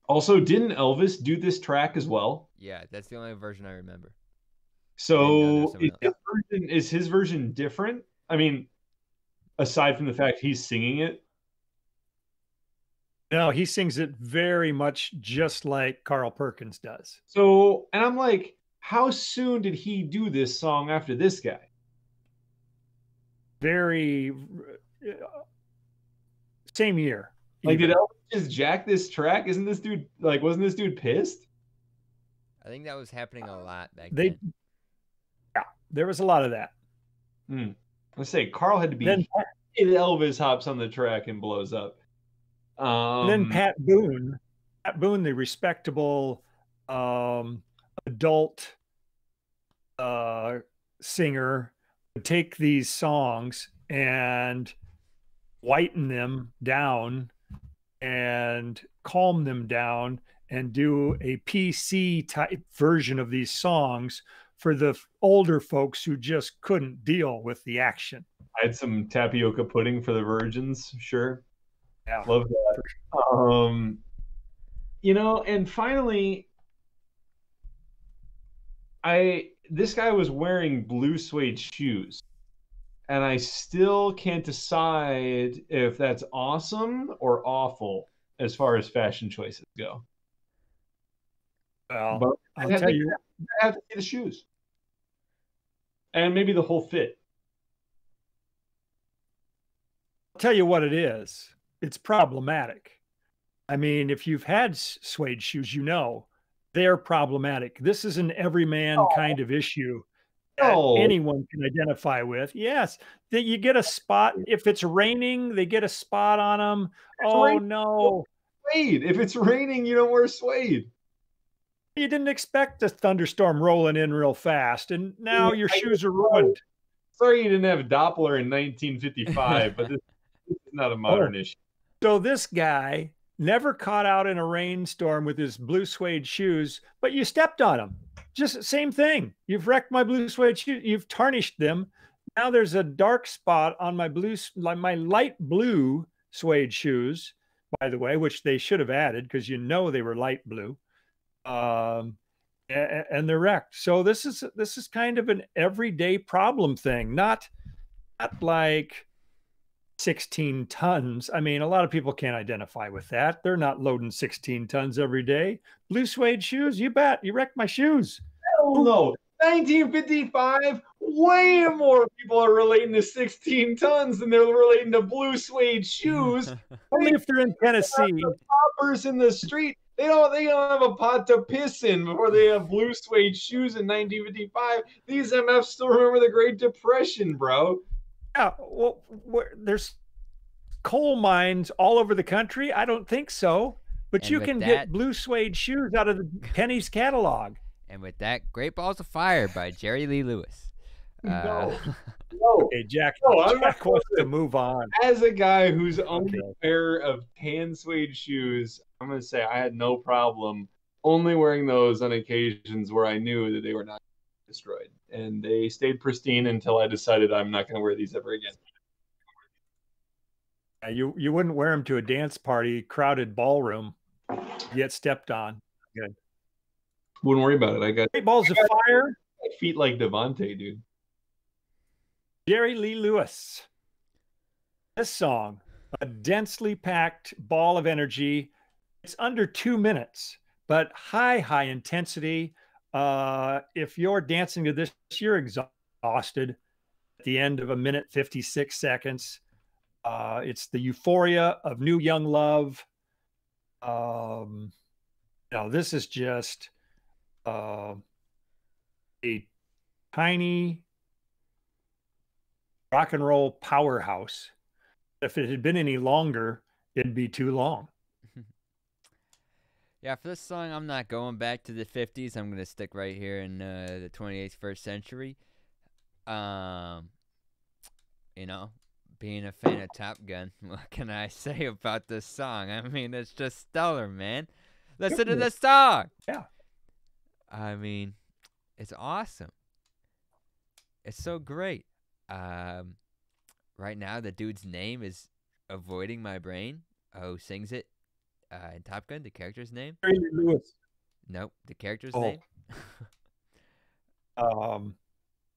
Also, didn't Elvis do this track as well? Yeah, that's the only version I remember. So is his version different? I mean, aside from the fact he's singing it. No, he sings it very much just like Carl Perkins does. So, and I'm like, how soon did he do this song after this guy? Very same year. Like, did Elvis just jack this track? Isn't this dude like? Wasn't this dude pissed? I think that was happening a lot back then. Yeah, there was a lot of that. Let's say Carl had to be. Then Elvis hops on the track and blows up. And then Pat Boone, the respectable adult singer, would take these songs and whiten them down and calm them down and do a PC type version of these songs for the older folks who just couldn't deal with the action. I had some tapioca pudding for the virgins, sure. Yeah, love that. Sure. You know, and finally, this guy was wearing blue suede shoes, and I still can't decide if that's awesome or awful as far as fashion choices go. Well, but I'll tell you, I have to see the shoes, and maybe the whole fit. I'll tell you what it is. It's problematic. I mean, if you've had suede shoes, you know they're problematic. This is an everyman kind of issue that anyone can identify with. Yes, that you get a spot. If it's raining, they get a spot on them. Oh, no. Suede. If it's raining, you don't wear suede. You didn't expect a thunderstorm rolling in real fast, and now your shoes are ruined. Sorry you didn't have Doppler in 1955, but this is not a modern issue. So this guy never caught out in a rainstorm with his blue suede shoes, but you stepped on him. Just same thing. You've wrecked my blue suede shoes. You've tarnished them. Now there's a dark spot on my my light blue suede shoes, by the way, which they should have added because you know they were light blue. And they're wrecked. So this is kind of an everyday problem thing, not like 16 tons. I mean, a lot of people can't identify with that. They're not loading 16 tons every day. Blue suede shoes, you bet. You wrecked my shoes. Hell no. 1955, way more people are relating to 16 tons than they're relating to blue suede shoes. Only if they're in Tennessee. The poppers in the street, they don't have a pot to piss in before they have blue suede shoes in 1955. These MFs still remember the Great Depression, bro. Yeah, well, there's coal mines all over the country. I don't think so, but you can get blue suede shoes out of the Penny's catalog. And with that, Great Balls of Fire by Jerry Lee Lewis. No. Okay, Jack wants to move on. As a guy who's owned a pair of tan suede shoes, I'm going to say I had no problem only wearing those on occasions where I knew that they were not destroyed. And they stayed pristine until I decided I'm not going to wear these ever again. You wouldn't wear them to a dance party, crowded ballroom, get stepped on. Good. Wouldn't worry about it. I got Great Balls of Fire. Feet like Devontae, dude. Jerry Lee Lewis. This song, a densely packed ball of energy. It's under 2 minutes, but high intensity. If you're dancing to this, you're exhausted at the end of 1:56 seconds. It's the euphoria of new young love. This is just a tiny rock and roll powerhouse. If it had been any longer, it'd be too long. Yeah, for this song, I'm not going back to the 50s. I'm going to stick right here in the 21st century. Being a fan of Top Gun, what can I say about this song? I mean, it's just stellar, man. Listen to this song. Yeah. I mean, it's awesome. It's so great. Right now, the dude's name is avoiding my brain. Who sings it? In Top Gun, the character's name? Jerry Lewis. Nope, the character's Oh. name.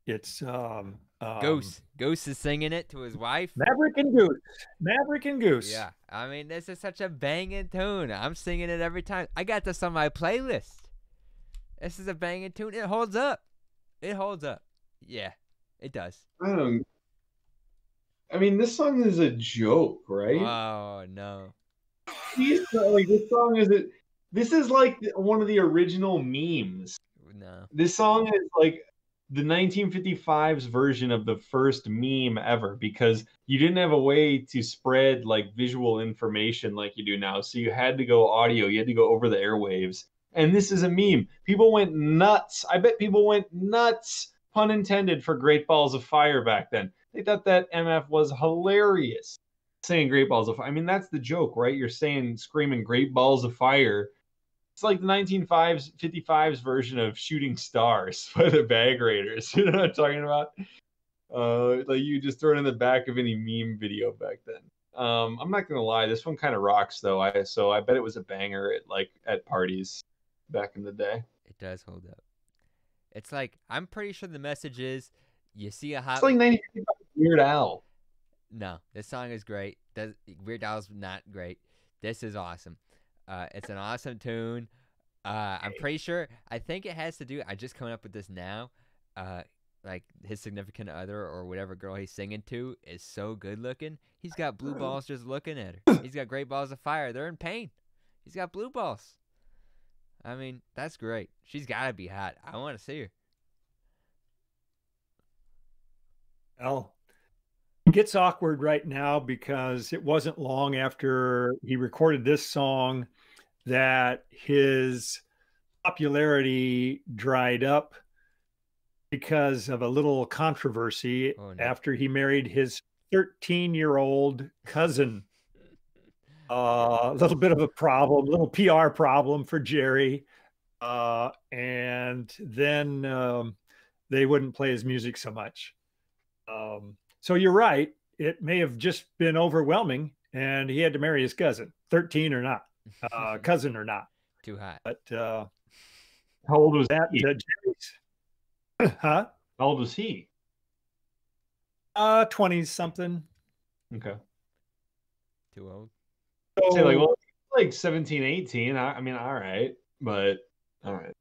It's Goose. Goose is singing it to his wife. Maverick and Goose. Maverick and Goose. Yeah, I mean, this is such a banging tune. I'm singing it every time. I got this on my playlist. This is a banging tune. It holds up. It holds up. Yeah, it does. I mean, this song is a joke, right? Oh no. Like, this song is it. This is like one of the original memes. No. This song is like the 1955's version of the first meme ever, because you didn't have a way to spread like visual information like you do now. So you had to go audio. You had to go over the airwaves. And this is a meme. People went nuts. I bet people went nuts, pun intended, for Great Balls of Fire back then. They thought that MF was hilarious. Saying Great Balls of Fire. I mean, that's the joke, right? You're screaming Great Balls of Fire. It's like the 1955's version of Shooting Stars by the Bag Raiders. You know what I'm talking about? Like you just throw it in the back of any meme video back then. I'm not gonna lie, this one kind of rocks though. So I bet it was a banger at parties back in the day. It does hold up. It's like, I'm pretty sure the message is, you see a hot... It's like 1955 Weird Al. No, this song is great. Weird Al's not great. This is awesome. It's an awesome tune. I'm pretty sure, I think it has to do, I just coming up with this now, like his significant other or whatever girl he's singing to is so good looking. He's got blue balls just looking at her. He's got great balls of fire. They're in pain. He's got blue balls. I mean, that's great. She's got to be hot. I want to see her. Well, it gets awkward right now because it wasn't long after he recorded this song that his popularity dried up because of a little controversy after he married his 13-year-old cousin. A little bit of a problem, little PR problem for Jerry. And then they wouldn't play his music so much. So you're right. It may have just been overwhelming and he had to marry his cousin, 13 or not, cousin or not. Too hot. But how old was that? Huh? How old was he? 20s something. Okay. Too old. So, say like 17, 18. I mean, all right, but all right.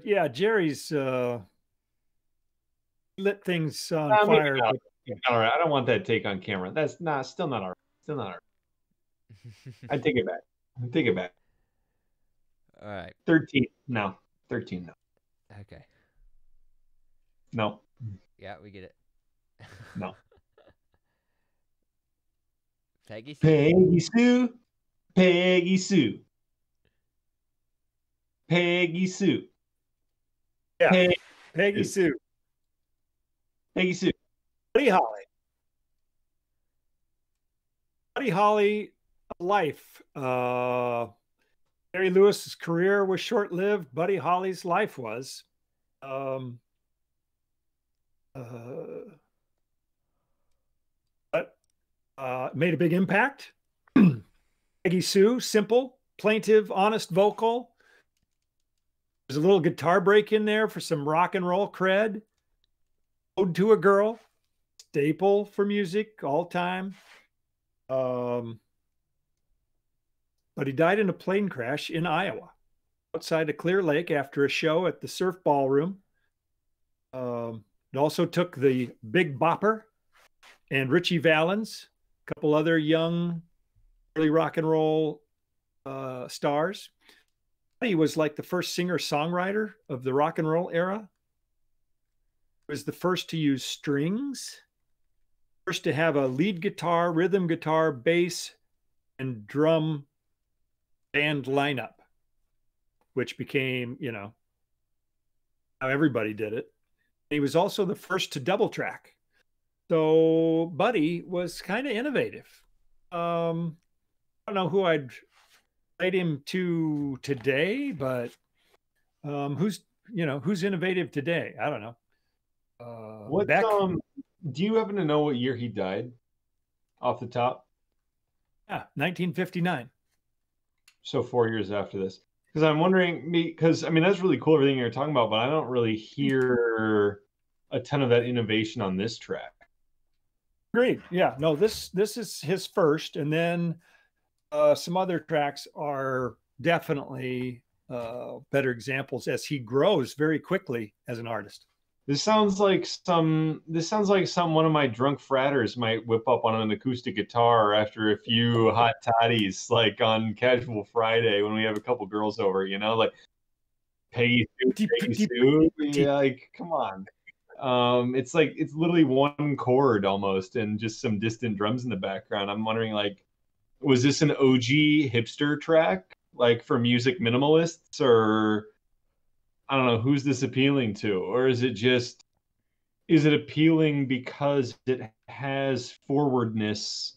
Yeah, Jerry's lit things on fire. All right, I don't want that take on camera. That's still not all right. Still not all right. I take it back. I take it back. All right. 13. No. 13. No. Okay. No. Yeah, we get it. No. Peggy Sue. Peggy Sue. Peggy Sue. Peggy Sue. Yeah. Peggy Sue. Peggy Sue. Buddy Holly. Buddy Holly, life. Jerry Lewis's career was short-lived. Buddy Holly's life was. But made a big impact. Peggy Sue, simple, plaintive, honest vocal. There's a little guitar break in there for some rock and roll cred. Ode to a Girl, staple for music all time. But he died in a plane crash in Iowa, outside of Clear Lake after a show at the Surf Ballroom. It also took the Big Bopper and Richie Valens, a couple other young early rock and roll stars. He was like the first singer-songwriter of the rock and roll era. He was the first to use strings, first to have a lead guitar, rhythm guitar, bass, and drum band lineup, which became, you know, how everybody did it. He was also the first to double track. So Buddy was kind of innovative. I don't know who I'd relate him to today, but who's innovative today? I don't know. What Beck. Do you happen to know what year he died off the top? Yeah, 1959. So 4 years after this. Because I'm wondering, because I mean, that's really cool, everything you're talking about, but I don't really hear a ton of that innovation on this track. Great. Yeah. No, this is his first, and then some other tracks are definitely better examples as he grows very quickly as an artist. This sounds like some one of my drunk fratters might whip up on an acoustic guitar after a few hot toddies, like on Casual Friday when we have a couple girls over, like Peggy Sue. Yeah, like come on. It's like it's literally one chord almost and just some distant drums in the background. I'm wondering, like, was this an OG hipster track, like for music minimalists, or I don't know, who's this appealing to? Or is it appealing because it has forwardness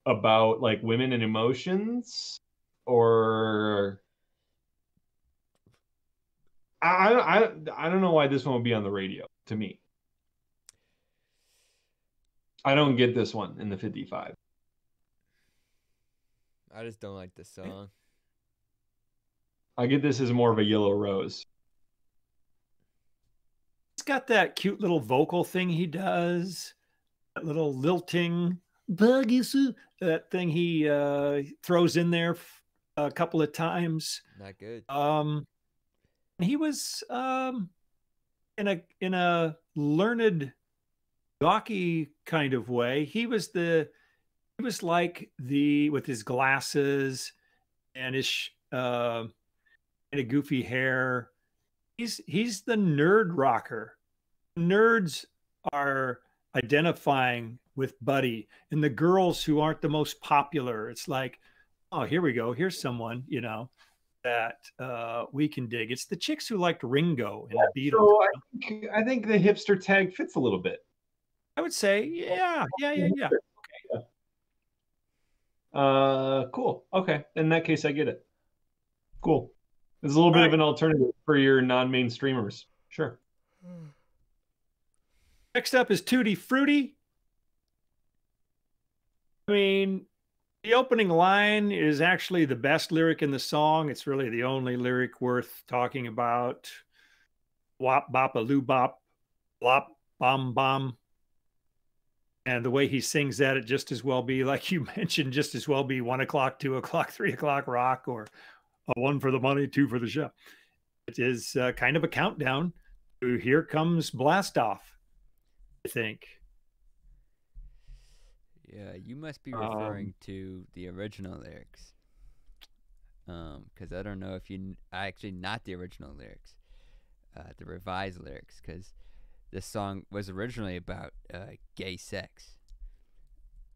about like women and emotions? Or I don't know why this one would be on the radio to me. I don't get this one in the 55. I just don't like this song. I get this as more of a Yellow Rose. It's got that cute little vocal thing he does, that little lilting, that thing he throws in there a couple of times. Not good. He was in a learned gawky kind of way. He was like with his glasses and his and a goofy hair. He's the nerd rocker. Nerds are identifying with Buddy, and the girls who aren't the most popular, it's like, oh, here we go. Here's someone, that we can dig. It's the chicks who liked Ringo and the Beatles. So I think the hipster tag fits a little bit. I would say, yeah. Okay. Cool. Okay. In that case, I get it. Cool. It's a little bit of an alternative for your non-mainstreamers. Sure. Next up is Tutti Frutti. I mean, the opening line is actually the best lyric in the song. It's really the only lyric worth talking about. Wop, bop, a loo bop, blop, bom, bom. And the way he sings that, it just as well be, like you mentioned, just as well be 1 o'clock, 2 o'clock, 3 o'clock rock, or a 1 for the money, 2 for the show. It is kind of a countdown to Here Comes Blast Off, I think. Yeah, you must be referring to the original lyrics. Because I don't know if actually not the original lyrics, the revised lyrics, because this song was originally about gay sex.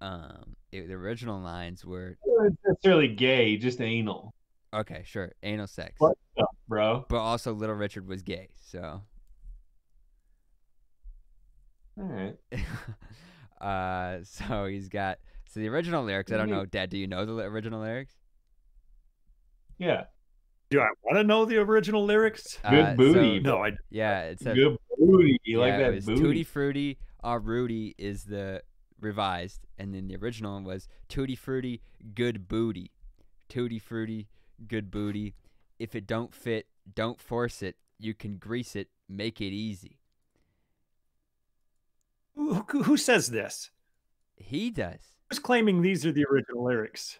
The original lines were not necessarily gay, just anal. Okay, sure, anal sex. What the, bro? But also, Little Richard was gay, so. All right. So the original lyrics. I don't know, Dad. Do you know the original lyrics? Yeah. Do I want to know the original lyrics? Good booty. No, I. Yeah, it says good booty. You like that it was booty? Tutti Frutti, Rudy is the revised, and then the original one was Tutti Frutti, good booty. Tutti Frutti, good booty. If it don't fit, don't force it. You can grease it, make it easy. Who says this? He does. Who's claiming these are the original lyrics?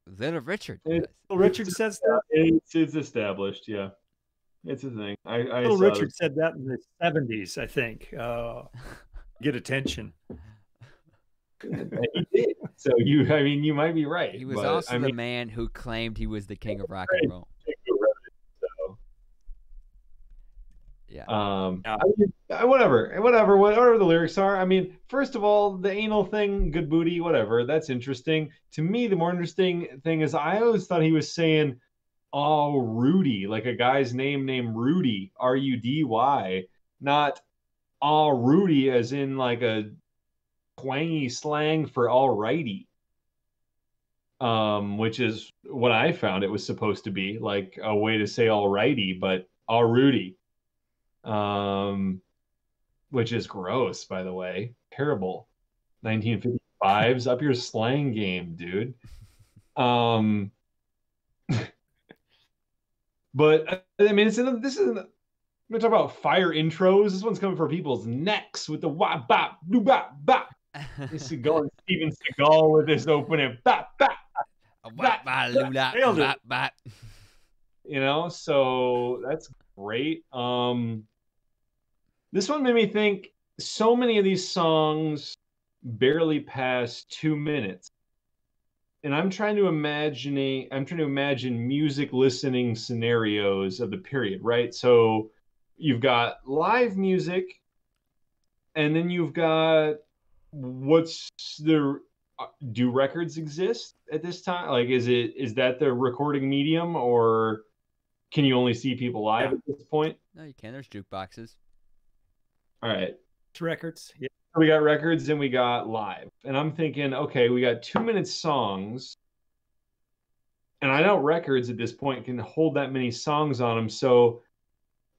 Little Richard does. Little Richard says that? It's established, yeah. It's a thing. Little Richard said that in the 70s, I think. Get attention. He did. So you might be right. He was also the man who claimed he was the king of rock and roll. Yeah. Whatever the lyrics are. I mean, first of all, the anal thing, good booty, whatever. That's interesting. To me, the more interesting thing is I always thought he was saying, "Oh, Rudy," like a guy's name named Rudy, Rudy, not "Oh, Rudy" as in like a twangy slang for alrighty. Which is what I found it was supposed to be, like a way to say alrighty, but Rudy. which is gross, by the way. Terrible. 1955's up your slang game, dude. But I mean, this is we're talking about fire intros. This one's coming for people's necks with the wah bop doo bop bop. This is going Steven Seagal with this opening bop bop bop bop bop. You know, so that's great. This one made me think. So many of these songs barely pass 2 minutes. And I'm trying to imagine music listening scenarios of the period, right? So you've got live music, and then you've got do records exist at this time? Like, is that the recording medium, or can you only see people live at this point? No, you can. There's jukeboxes. All right. It's records. Yeah. We got records and we got live. And I'm thinking, okay, we got 2-minute songs. And I know records at this point can hold that many songs on them. So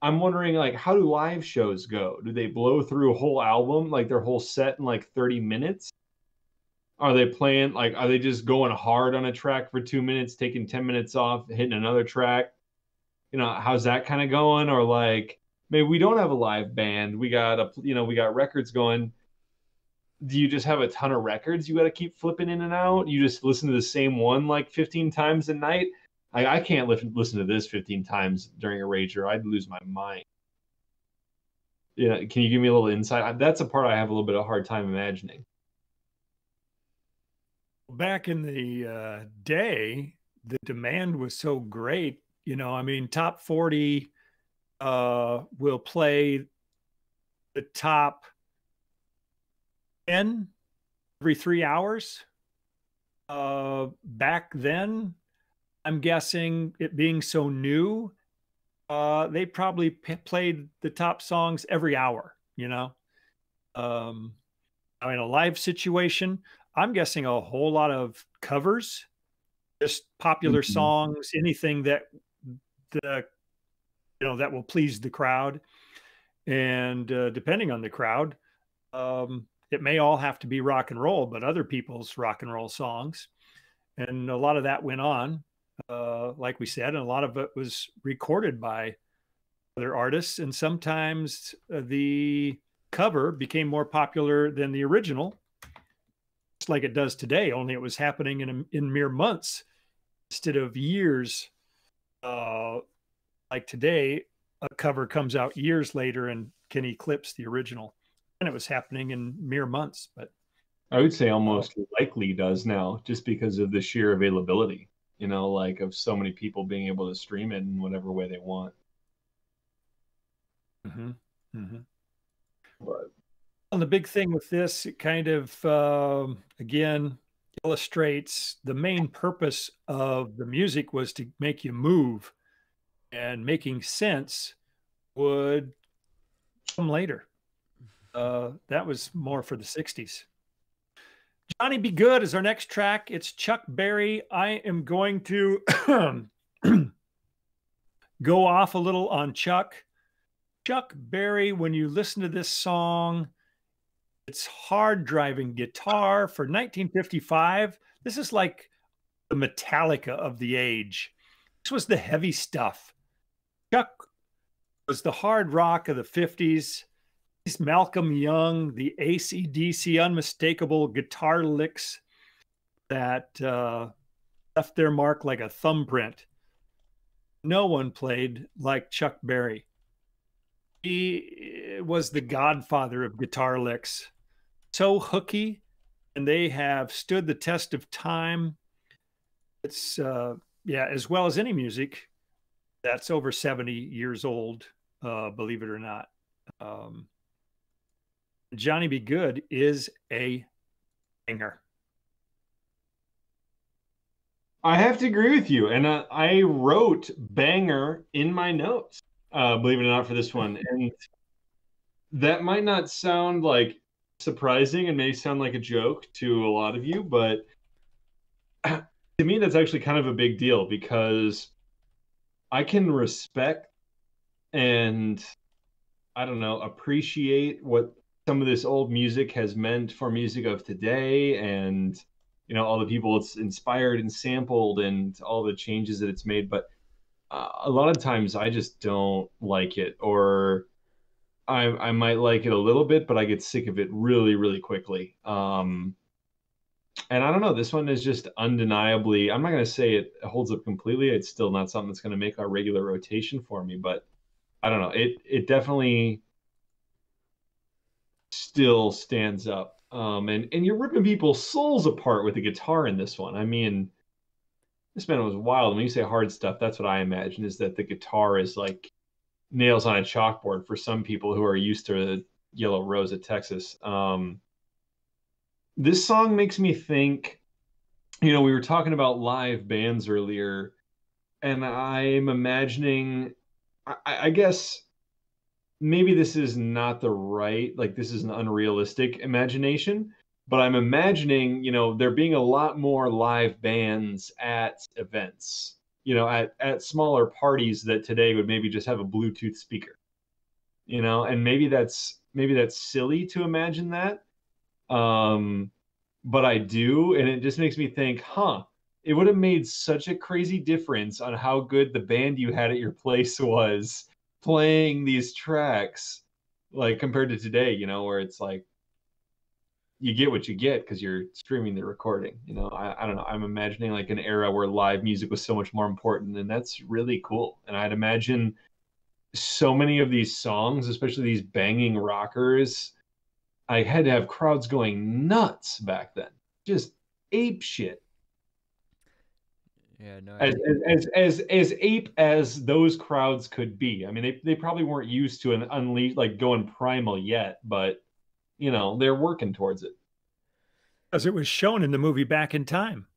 I'm wondering, like, how do live shows go? Do they blow through a whole album, like their whole set in like 30 minutes? Are they playing, like, are they just going hard on a track for 2 minutes, taking 10 minutes off, hitting another track? You know, how's that kind of going? Or like, maybe we don't have a live band. We got records going. Do you just have a ton of records you got to keep flipping in and out? You just listen to the same one like 15 times a night? I can't listen to this 15 times during a rager. I'd lose my mind. Yeah, can you give me a little insight? That's a part I have a little bit of a hard time imagining. Back in the day, the demand was so great. You know, I mean, Top 40 will play the top 10 every 3 hours. Back then, I'm guessing it being so new, they probably played the top songs every hour, you know? In a live situation, I'm guessing a whole lot of covers, just popular songs, anything that that will please the crowd. And depending on the crowd, it may all have to be rock and roll, but other people's rock and roll songs. And a lot of that went on, like we said, and a lot of it was recorded by other artists. And sometimes the cover became more popular than the original, just like it does today, only it was happening in mere months instead of years. Like today, a cover comes out years later and can eclipse the original. And it was happening in mere months. But I would say almost likely does now, just because of the sheer availability, you know, like of so many people being able to stream it in whatever way they want. Mm-hmm. Mm-hmm. But, and the big thing with this, it kind of, again, illustrates the main purpose of the music was to make you move, and making sense would come later. That was more for the 60s. Johnny Be Good is our next track. It's Chuck Berry. I am going to go off a little on Chuck. Chuck Berry, when you listen to this song, it's hard driving guitar for 1955. This is like the Metallica of the age. This was the heavy stuff. Chuck was the hard rock of the 50s. He's Malcolm Young, the AC/DC unmistakable guitar licks that left their mark like a thumbprint. No one played like Chuck Berry. He was the godfather of guitar licks. So hooky, and they have stood the test of time. It's, as well as any music that's over 70 years old, believe it or not. Johnny Be Good is a banger. I have to agree with you. And I wrote banger in my notes, believe it or not, for this one. And that might not sound like surprising and may sound like a joke to a lot of you, but to me, that's actually kind of a big deal, because I can respect and I don't know, appreciate what some of this old music has meant for music of today, and all the people it's inspired and sampled and all the changes that it's made. But a lot of times I just don't like it, or I might like it a little bit, but I get sick of it really, really quickly. And I don't know, this one is just undeniably, I'm not going to say it holds up completely. It's still not something that's going to make a regular rotation for me, but I don't know. It definitely still stands up. And you're ripping people's souls apart with the guitar in this one. I mean, this man was wild. When you say hard stuff, that's what I imagine, is that the guitar is like nails on a chalkboard for some people who are used to the Yellow Rose of Texas. This song makes me think, we were talking about live bands earlier, and I'm imagining, I guess maybe this is not the right, like this is an unrealistic imagination, but I'm imagining, there being a lot more live bands at events, at smaller parties that today would maybe just have a Bluetooth speaker, and maybe that's silly to imagine that. But I do, and it just makes me think, it would have made such a crazy difference on how good the band you had at your place was playing these tracks, like compared to today, where it's like you get what you get because you're streaming the recording. I don't know. I'm imagining like an era where live music was so much more important, and that's really cool. And I'd imagine so many of these songs, especially these banging rockers, I had to have crowds going nuts back then, just ape shit. Yeah, no, as ape as those crowds could be. I mean, they probably weren't used to an unleashed, like going primal yet, but they're working towards it. As it was shown in the movie Back in Time.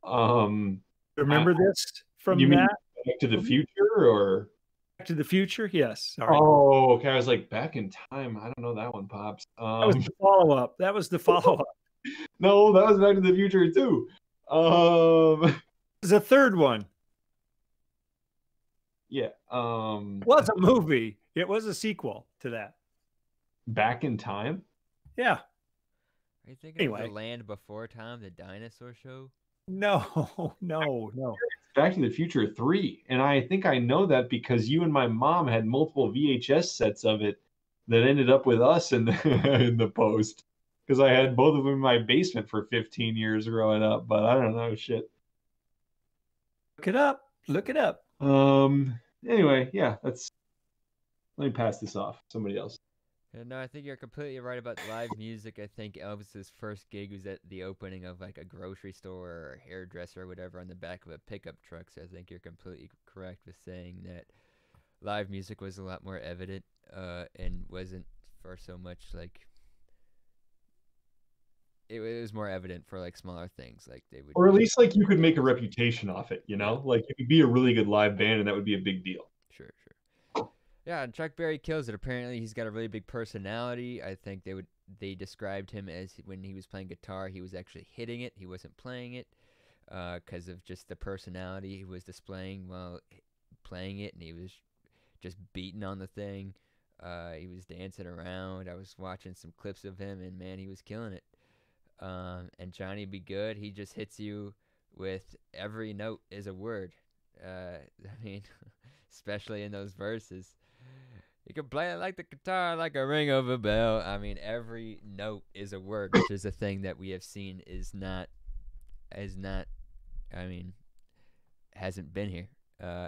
Remember this from you mean that? Back to the Future or Back to the Future? Yes. Sorry. Oh, okay. I was like, Back in Time. I don't know that one, Pops. That was the follow-up. That was the follow-up. No, that was Back to the Future too. There's a third one. Yeah. It was a movie. It was a sequel to that. Back in Time? Yeah. Are you thinking of The Land Before Time, the dinosaur show? No. Back to the Future 3. And I think I know that because you and my mom had multiple VHS sets of it that ended up with us in the post. Because I had both of them in my basement for 15 years growing up, but I don't know shit. Look it up. Anyway, yeah, let me pass this off. Somebody else. Yeah, no, I think you're completely right about live music. I think Elvis's first gig was at the opening of like a grocery store or a hairdresser or whatever on the back of a pickup truck. So I think you're completely correct with saying that live music was a lot more evident and wasn't for so much like it was more evident for like smaller things, like they would, or at least like you could make a reputation off it. Like you could be a really good live band, and that would be a big deal. Sure. Yeah, and Chuck Berry kills it. Apparently, he's got a really big personality. I think they described him as when he was playing guitar, he was actually hitting it. He wasn't playing it because of just the personality he was displaying while playing it, and he was just beating on the thing. He was dancing around. I was watching some clips of him, and man, he was killing it. And Johnny Be Good, he just hits you with every note is a word. I mean, especially in those verses. You can play it like the guitar, like a ring of a bell. I mean, every note is a word, which is a thing that we have seen hasn't been here,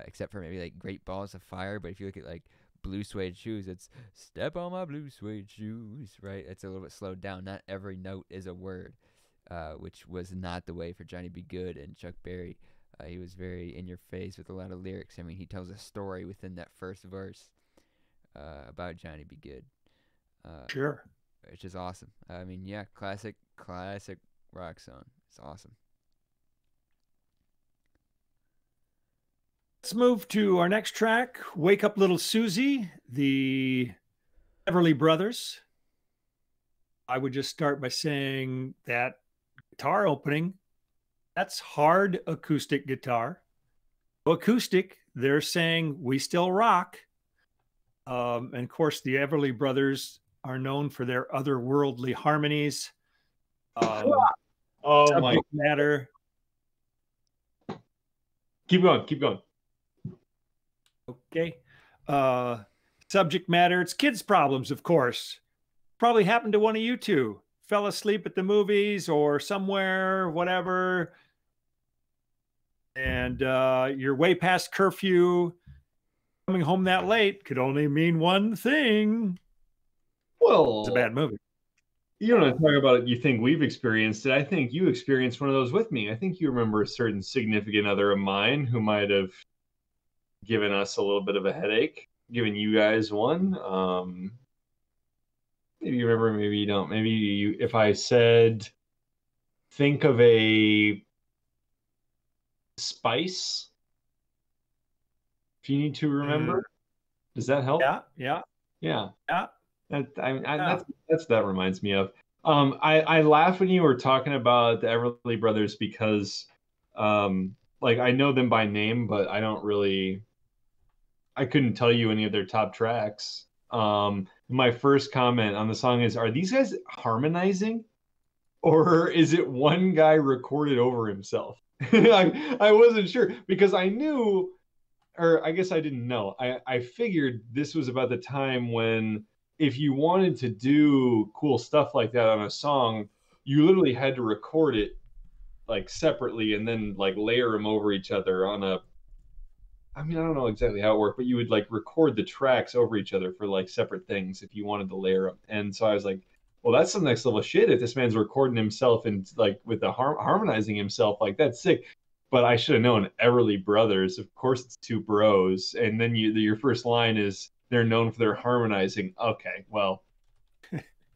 except for maybe like Great Balls of Fire. But if you look at like Blue Suede Shoes, it's step on my blue suede shoes, right? It's a little bit slowed down. Not every note is a word, which was not the way for Johnny Be Good and Chuck Berry. He was very in your face with a lot of lyrics. I mean, he tells a story within that first verse about Johnny Be Good. Sure. Which is awesome. I mean, yeah, classic rock song. It's awesome. Let's move to our next track, Wake Up Little Susie, the Everly Brothers. I would just start by saying that guitar opening, that's hard acoustic guitar. Acoustic, they're saying we still rock. And of course, the Everly Brothers are known for their otherworldly harmonies. Oh my! Subject matter. Keep going. Keep going. Okay. Subject matter. It's kids' problems, of course. Probably happened to one of you two. Fell asleep at the movies or somewhere, whatever. And you're way past curfew. Coming home that late could only mean one thing. Well, It's a bad movie. You don't want to talk about it. You think we've experienced it. I think you experienced one of those with me. I think you remember a certain significant other of mine who might have given us a little bit of a headache, given you guys one. Maybe you remember, maybe you don't. Maybe you, if I said, think of a spice, if you need to remember, does that help? Yeah. That reminds me of. I laugh when you were talking about the Everly Brothers because, like, I know them by name, but I couldn't tell you any of their top tracks. My first comment on the song is, are these guys harmonizing? Or is it one guy recorded over himself? I wasn't sure because I knew, or I guess I didn't know. I figured this was about the time when if you wanted to do cool stuff like that on a song, you literally had to record it like separately and then like layer them over each other on a, I mean, I don't know exactly how it worked, but you would like record the tracks over each other for like separate things if you wanted to layer them. And so I was like, well, that's some next level shit. If this man's recording himself and like with the harmonizing himself, like that's sick. But I should have known Everly Brothers. Of course, it's two bros, and then your first line is they're known for their harmonizing. Okay, well,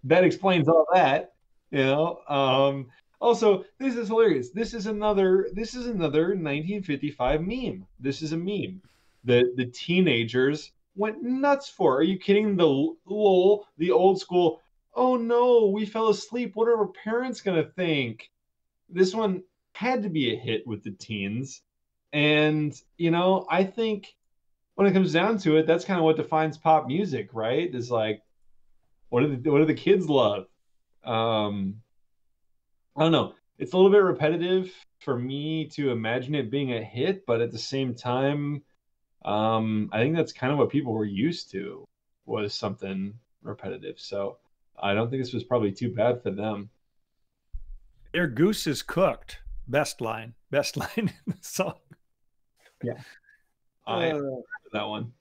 that explains all that, you know. Also, this is hilarious. This is another 1955 meme. This is a meme that the teenagers went nuts for. Are you kidding? The old school. Oh no, we fell asleep. What are our parents gonna think? This one had to be a hit with the teens. And, I think when it comes down to it, that's kind of what defines pop music, right? Is like, what do the kids love? I don't know. It's a little bit repetitive for me to imagine it being a hit, but at the same time, I think that's kind of what people were used to, was something repetitive. So I don't think this was probably too bad for them. Their goose is cooked. Best line in the song. Yeah. I heard that one.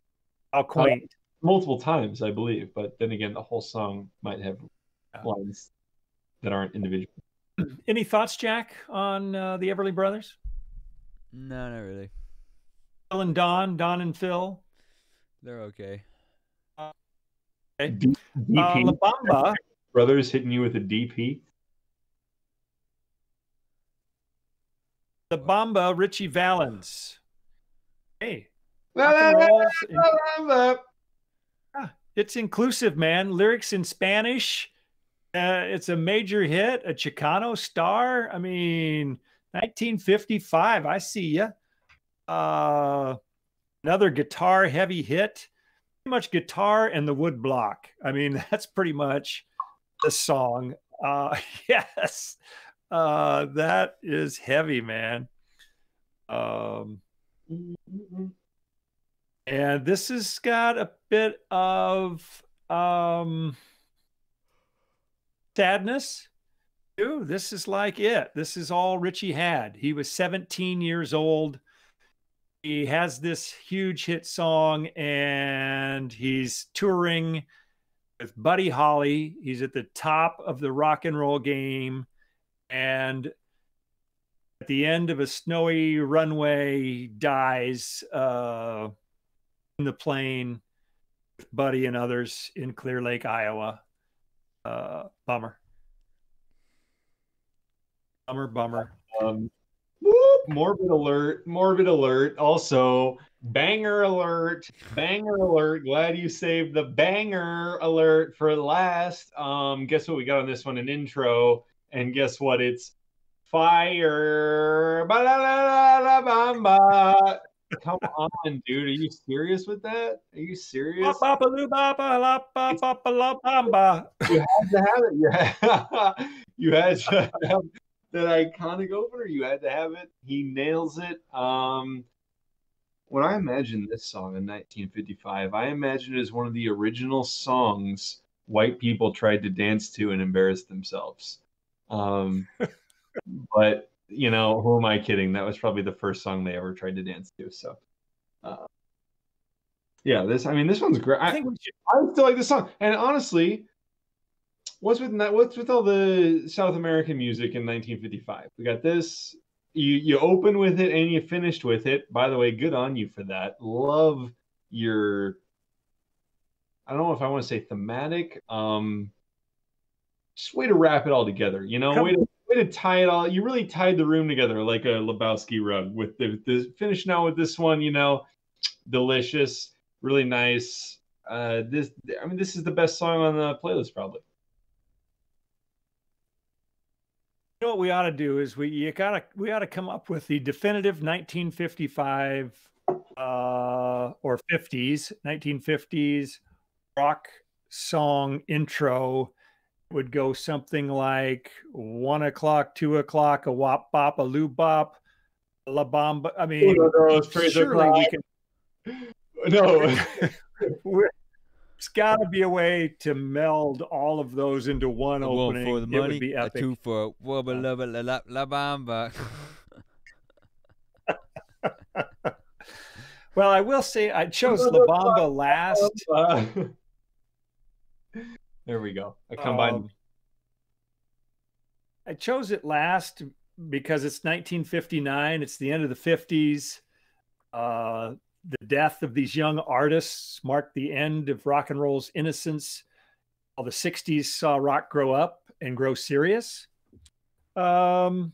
How quaint. Multiple times, I believe. But then again, the whole song might have lines that aren't individual. Any thoughts, Jack, on the Everly Brothers? No, not really. Phil and Don and Phil. They're okay. Okay. La Bamba. Brothers hitting you with a DP. La Bamba, Richie Valens. Hey. It's inclusive, man. Lyrics in Spanish. It's a major hit, a Chicano star. I mean, 1955. I see you. Another guitar heavy hit. Pretty much guitar and the wood block. I mean, that's pretty much the song. Yes. That is heavy, man. And this has got a bit of sadness too. This is like it. This is all Richie had. He was 17 years old. He has this huge hit song and he's touring with Buddy Holly. He's at the top of the rock and roll game. And at the end of a snowy runway, he dies in the plane with Buddy and others in Clear Lake, Iowa. Bummer. Morbid alert. Also, banger alert. Glad you saved the banger alert for last. Guess what we got on this one? An intro. And guess what? It's fire. Ba-la-la-la-la-bamba. Come on, dude. Are you serious with that? Are you serious? You had to have it. You had to have that iconic opener. You had to have it. He nails it. When I imagine this song in 1955, I imagine it as one of the original songs white people tried to dance to and embarrass themselves. But you know, who am I kidding? That was probably the first song they ever tried to dance to. So, yeah, this one's great. I still like this song. And honestly, what's with all the South American music in 1955? We got this. You open with it and you finished with it. By the way, good on you for that. Love your, I don't know if I want to say thematic. Just way to wrap it all together. You know, way to tie it all. You really tied the room together like a Lebowski rug with the finish now with this one. You know, delicious, really nice. This is the best song on the playlist probably. You know what we ought to do is we ought to come up with the definitive 1955 or 1950s rock song intro. Would go something like 1 o'clock, 2 o'clock, a wop bop, a loo bop, a la bamba. I mean, surely we can. No. There's got to be a way to meld all of those into one opening. For the money, it would be epic. A two for wubba la bamba. Well, I will say I chose La Bamba last. There we go. I combined. I chose it last because it's 1959. It's the end of the 50s. The death of these young artists marked the end of rock and roll's innocence. While the 60s saw rock grow up and grow serious. And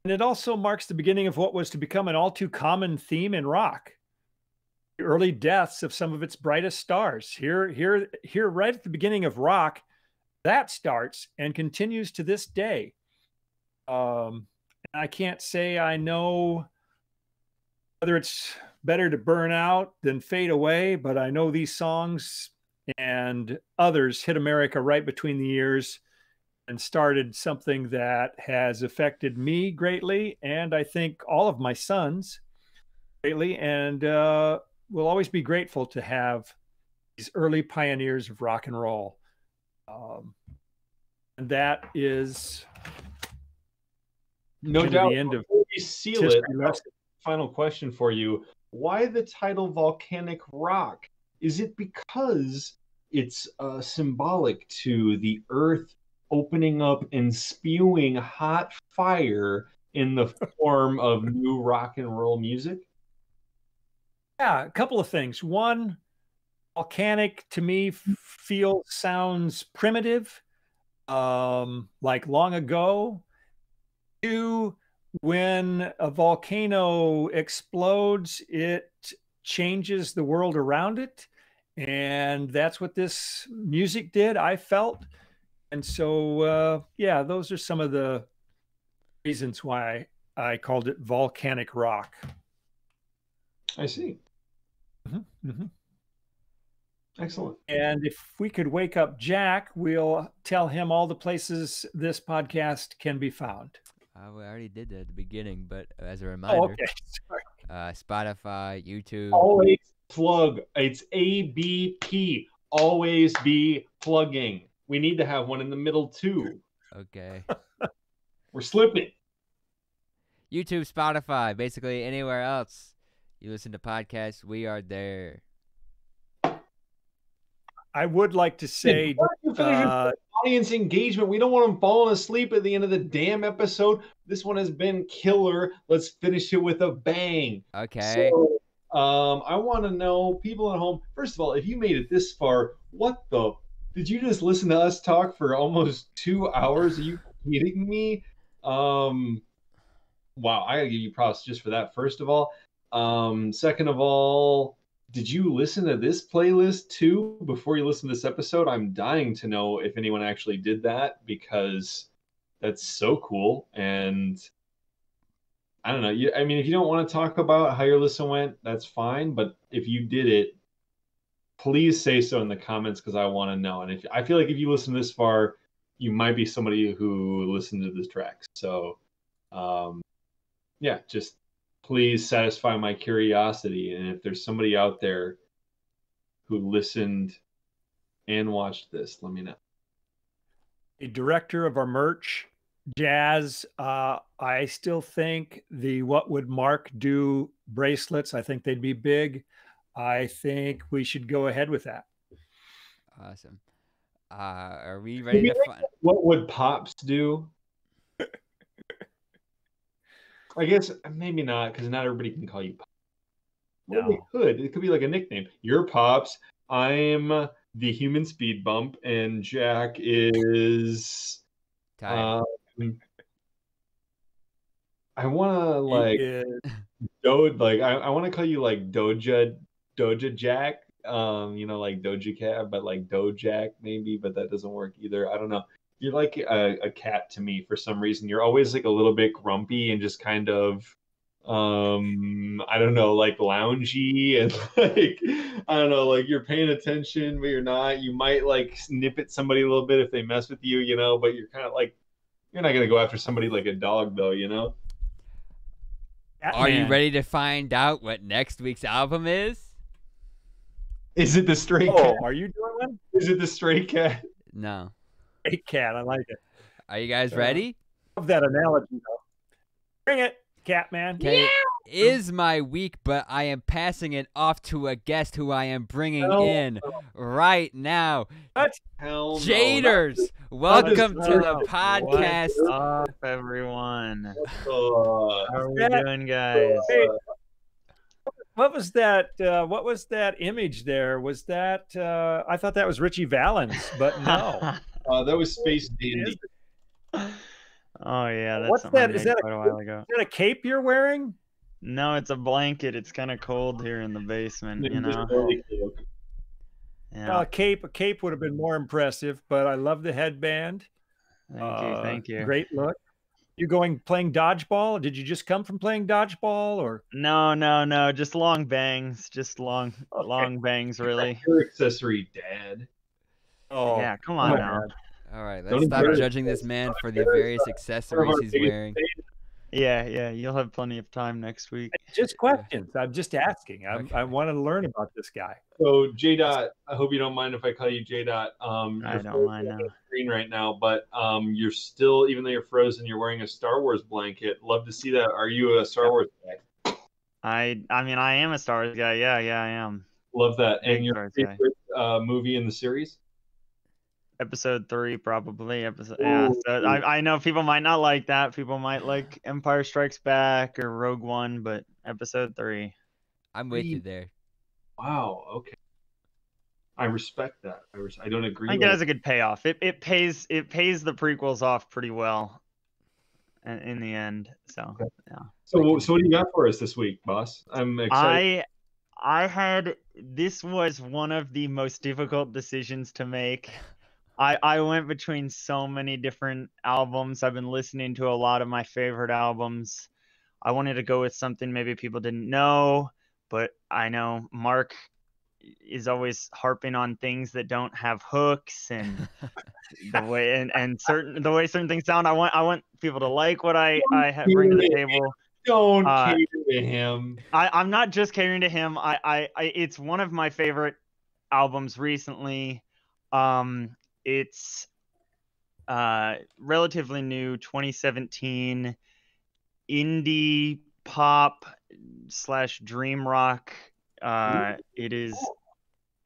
it also marks the beginning of what was to become an all too common theme in rock. The early deaths of some of its brightest stars. Here, right at the beginning of rock, that starts and continues to this day. I can't say I know whether it's better to burn out than fade away, but I know these songs and others hit America right between the ears and started something that has affected me greatly, and I think all of my sons greatly, and we'll always be grateful to have these early pioneers of rock and roll. And that is no doubt the end of we seal it. Final question for you. Why the title Volcanic Rock? Is it because it's symbolic to the earth opening up and spewing hot fire in the form of new rock and roll music? Yeah, a couple of things. One, volcanic to me sounds primitive, like long ago. Two, when a volcano explodes, it changes the world around it. And that's what this music did, I felt. And so, yeah, those are some of the reasons why I called it volcanic rock. I see. Mm-hmm, mm-hmm. Excellent. And if we could wake up Jack, we'll tell him all the places this podcast can be found. I already did that at the beginning, but as a reminder, okay. Sorry. Spotify, YouTube. Always plug. It's ABP. Always be plugging. We need to have one in the middle too. Okay. We're slipping. YouTube, Spotify, basically anywhere else you listen to podcasts, we are there. I would like to say audience engagement. We don't want them falling asleep at the end of the damn episode. This one has been killer. Let's finish it with a bang. Okay. So, I want to know, people at home, first of all, if you made it this far, what the? Did you just listen to us talk for almost 2 hours? Are you kidding me? Wow, I gotta give you props just for that, first of all. Second of all, did you listen to this playlist too before you listen to this episode? I'm dying to know if anyone actually did that, because that's so cool. And I don't know. I mean, if you don't want to talk about how your listen went, that's fine. But if you did it, please say so in the comments because I want to know. And if I feel like if you listen this far, you might be somebody who listened to this track. So, yeah, just please satisfy my curiosity. And if there's somebody out there who listened and watched this, let me know. A director of our merch, Jazz. I still think the What Would Mark Do bracelets, I think they'd be big. I think we should go ahead with that. Awesome. Are we ready to find? What would Pops do? I guess maybe not, because not everybody can call you Pops. Well, they could. It could be like a nickname. You're Pops. I'm the human speed bump, and Jack is. I want to like I want to call you like Doja Jack. Like Doja Cat, but like Dojack maybe, but that doesn't work either. I don't know. You're like a cat to me for some reason. You're always like a little bit grumpy and just kind of I don't know, like loungy and like I don't know, like you're paying attention but you're not. You might like snip at somebody a little bit if they mess with you, but you're kind of like you're not gonna go after somebody like a dog though. Are you ready to find out what next week's album is? Is it the Stray Cat? Are you doing one? Is it the Stray Cat? No. Stray Cat, I like it. Are you guys ready? I love that analogy though. Bring it, Catman. Okay, is my week, but I am passing it off to a guest who I am bringing in right now. What? Jaders, welcome to the podcast. What's up, everyone? How are we doing, guys? What was that? What was that image there? Was that? I thought that was Richie Valens, but no. That was Space Dandy. Oh yeah, that's what's that? Is that quite a while ago. Is that a cape you're wearing? No, it's a blanket. It's kind of cold here in the basement, Yeah. Well, a cape would have been more impressive, but I love the headband. Thank you. Great look. You playing dodgeball? Did you just come from playing dodgeball, or? No. Just long bangs. Just long bangs, really. Your accessory, Dad. Oh yeah, come on now. All right, let's stop judging this man for the various accessories he's wearing. Yeah, you'll have plenty of time next week. Just questions. I'm just asking. I want to learn about this guy. So J Dot, I hope you don't mind if I call you J Dot. I don't mind now. Screen right now, but you're still, even though you're frozen, you're wearing a Star Wars blanket. Love to see that. Are you a Star Wars guy? I mean, I am a Star Wars guy. Yeah, I am. Love that. And your favorite movie in the series? Episode 3, probably. Yeah. So I know people might not like that. People might like Empire Strikes Back or Rogue One, but Episode 3. I'm with you there. Wow. Okay. I respect that. I don't agree. I think it has a good payoff. It pays the prequels off pretty well in the end. So yeah. So what do you got for us this week, boss? I'm excited. This was one of the most difficult decisions to make. I went between so many different albums. I've been listening to a lot of my favorite albums. I wanted to go with something maybe people didn't know, but I know Mark is always harping on things that don't have hooks and the way certain things sound. I want people to like what I bring to the table. Don't cater to him. I'm not just catering to him. It's one of my favorite albums recently. It's relatively new, 2017 indie pop / dream rock. It is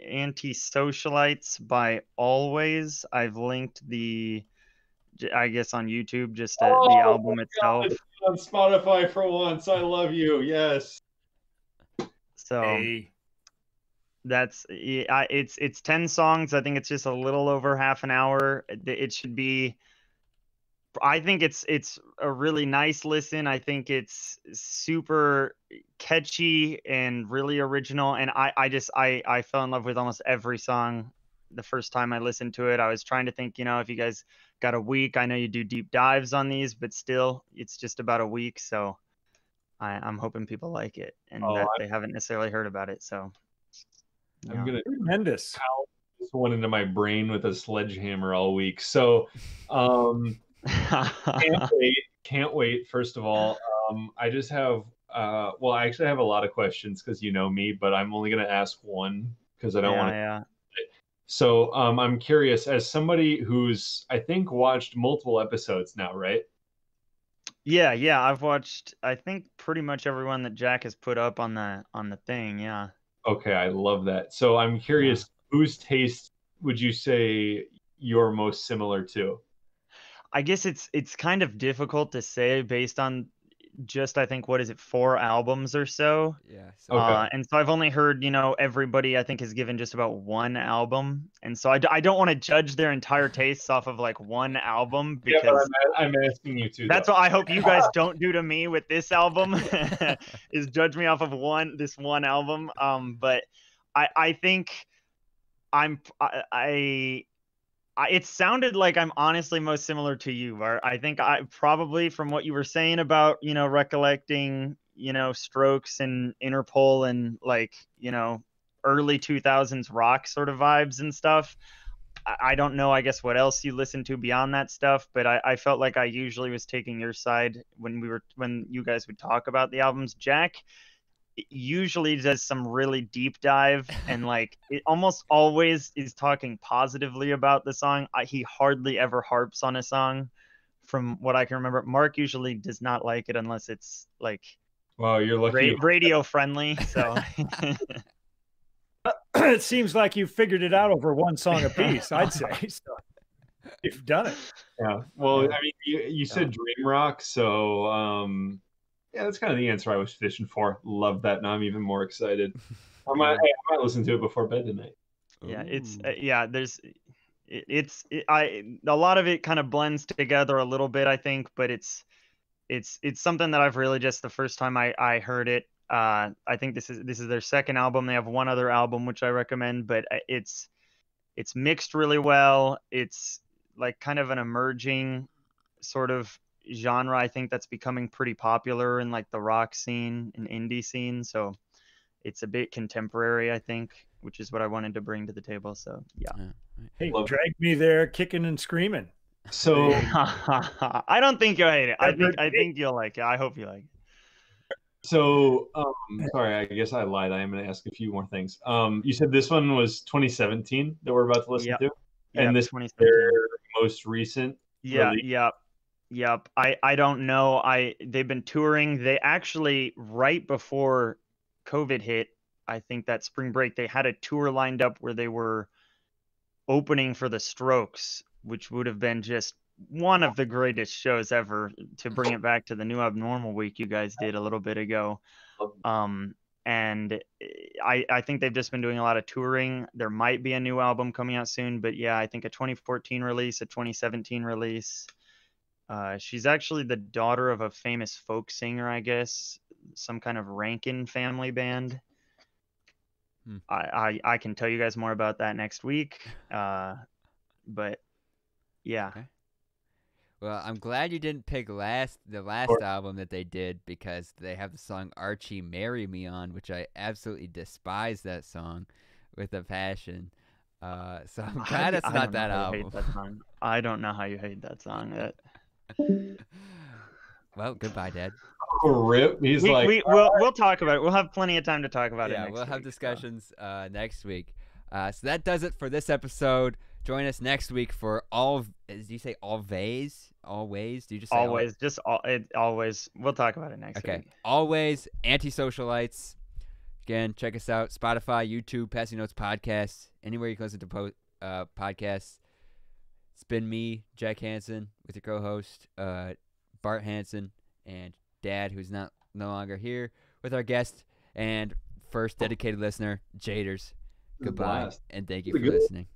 Anti-Socialites by Always. I've linked I guess on YouTube, just the album itself. On Spotify for once. I love you. Yes. So it's 10 songs. I think it's just a little over half an hour. It should be. I think it's a really nice listen. I think it's super catchy and really original. And I fell in love with almost every song the first time I listened to it. I was trying to think, if you guys got a week, I know you do deep dives on these, but still it's just about a week. So I'm hoping people like it and Oh, that they haven't necessarily heard about it. So I'm gonna Tremendous. pound this one into my brain with a sledgehammer all week. So, can't wait. First of all, I just have well, I actually have a lot of questions because you know me, but I'm only gonna ask one because I don't want to. Yeah. So, I'm curious, as somebody who's I think watched multiple episodes now, right? Yeah. I've watched, I think, pretty much everyone that Jack has put up on the thing. Yeah. Okay, I love that. So I'm curious, whose taste would you say you're most similar to? I guess it's kind of difficult to say based on just, I think, what is it, 4 albums or so. Yeah. Okay. And so I've only heard, everybody I think has given just about 1 album, and so I don't want to judge their entire tastes off of like 1 album Yeah, but because I'm asking you too. that's though. what I hope you guys don't do to me with this album is judge me off of this one album. But I think it sounded like I'm honestly most similar to you. Or I think I probably, from what you were saying about, recollecting, Strokes and Interpol and like, early 2000s rock sort of vibes and stuff. I don't know, I guess, what else you listen to beyond that stuff, but I felt like I usually was taking your side when you guys would talk about the albums. Jack usually does some really deep dive and like it almost always is talking positively about the song. He hardly ever harps on a song from what I can remember. Mark usually does not like it unless it's like Wow, you're lucky. Radio friendly. So It seems like you figured it out over one song apiece, I'd say. So you've done it. Yeah. Well, I mean, you said dream rock, so yeah, that's kind of the answer I was fishing for. Love that. Now I'm even more excited. I might listen to it before bed tonight. Yeah, it's a lot of it kind of blends together a little bit, I think, but it's something that I've really just the first time I heard it. I think this is their second album. They have one other album which I recommend, but it's mixed really well. It's like kind of an emerging sort of genre, I think, that's becoming pretty popular in like the rock scene and indie scene. So it's a bit contemporary, I think, which is what I wanted to bring to the table. So yeah. Hey, drag me there kicking and screaming. So I don't think you'll hate it. I think you'll like it. I hope you like it. So sorry, I guess I lied. I am going to ask a few more things. You said this one was 2017 that we're about to listen to, and this is their most recent. Yep. I don't know. They've been touring. They actually, right before COVID hit, I think that spring break, they had a tour lined up where they were opening for the Strokes, which would have been just one of the greatest shows ever, to bring it back to the New Abnormal week you guys did a little bit ago. And I think they've just been doing a lot of touring. There might be a new album coming out soon, but yeah, I think a 2014 release, a 2017 release. She's actually the daughter of a famous folk singer, I guess, some kind of Rankin family band. I can tell you guys more about that next week. But yeah. Okay. Well, I'm glad you didn't pick the last album that they did, because they have the song Archie Marry Me on, which I absolutely despise that song with a passion. So I'm glad it's not that album. I don't know how you hate that song. Well, goodbye, Dad. Rip. We'll talk about it. We'll have plenty of time to talk about it next week. Yeah, we'll have discussions next week. So that does it for this episode. Join us next week for did you say always? Always? Do you just say always? Always. We'll talk about it next week. Okay. Always Antisocialites. Again, check us out. Spotify, YouTube, Passing Notes Podcasts, anywhere you can listen to podcasts. It's been me, Jack Hansen, with your co-host, Bart Hansen, and Dad, who's no longer here, with our guest and first dedicated listener, Jaders. Goodbye, and thank you for listening.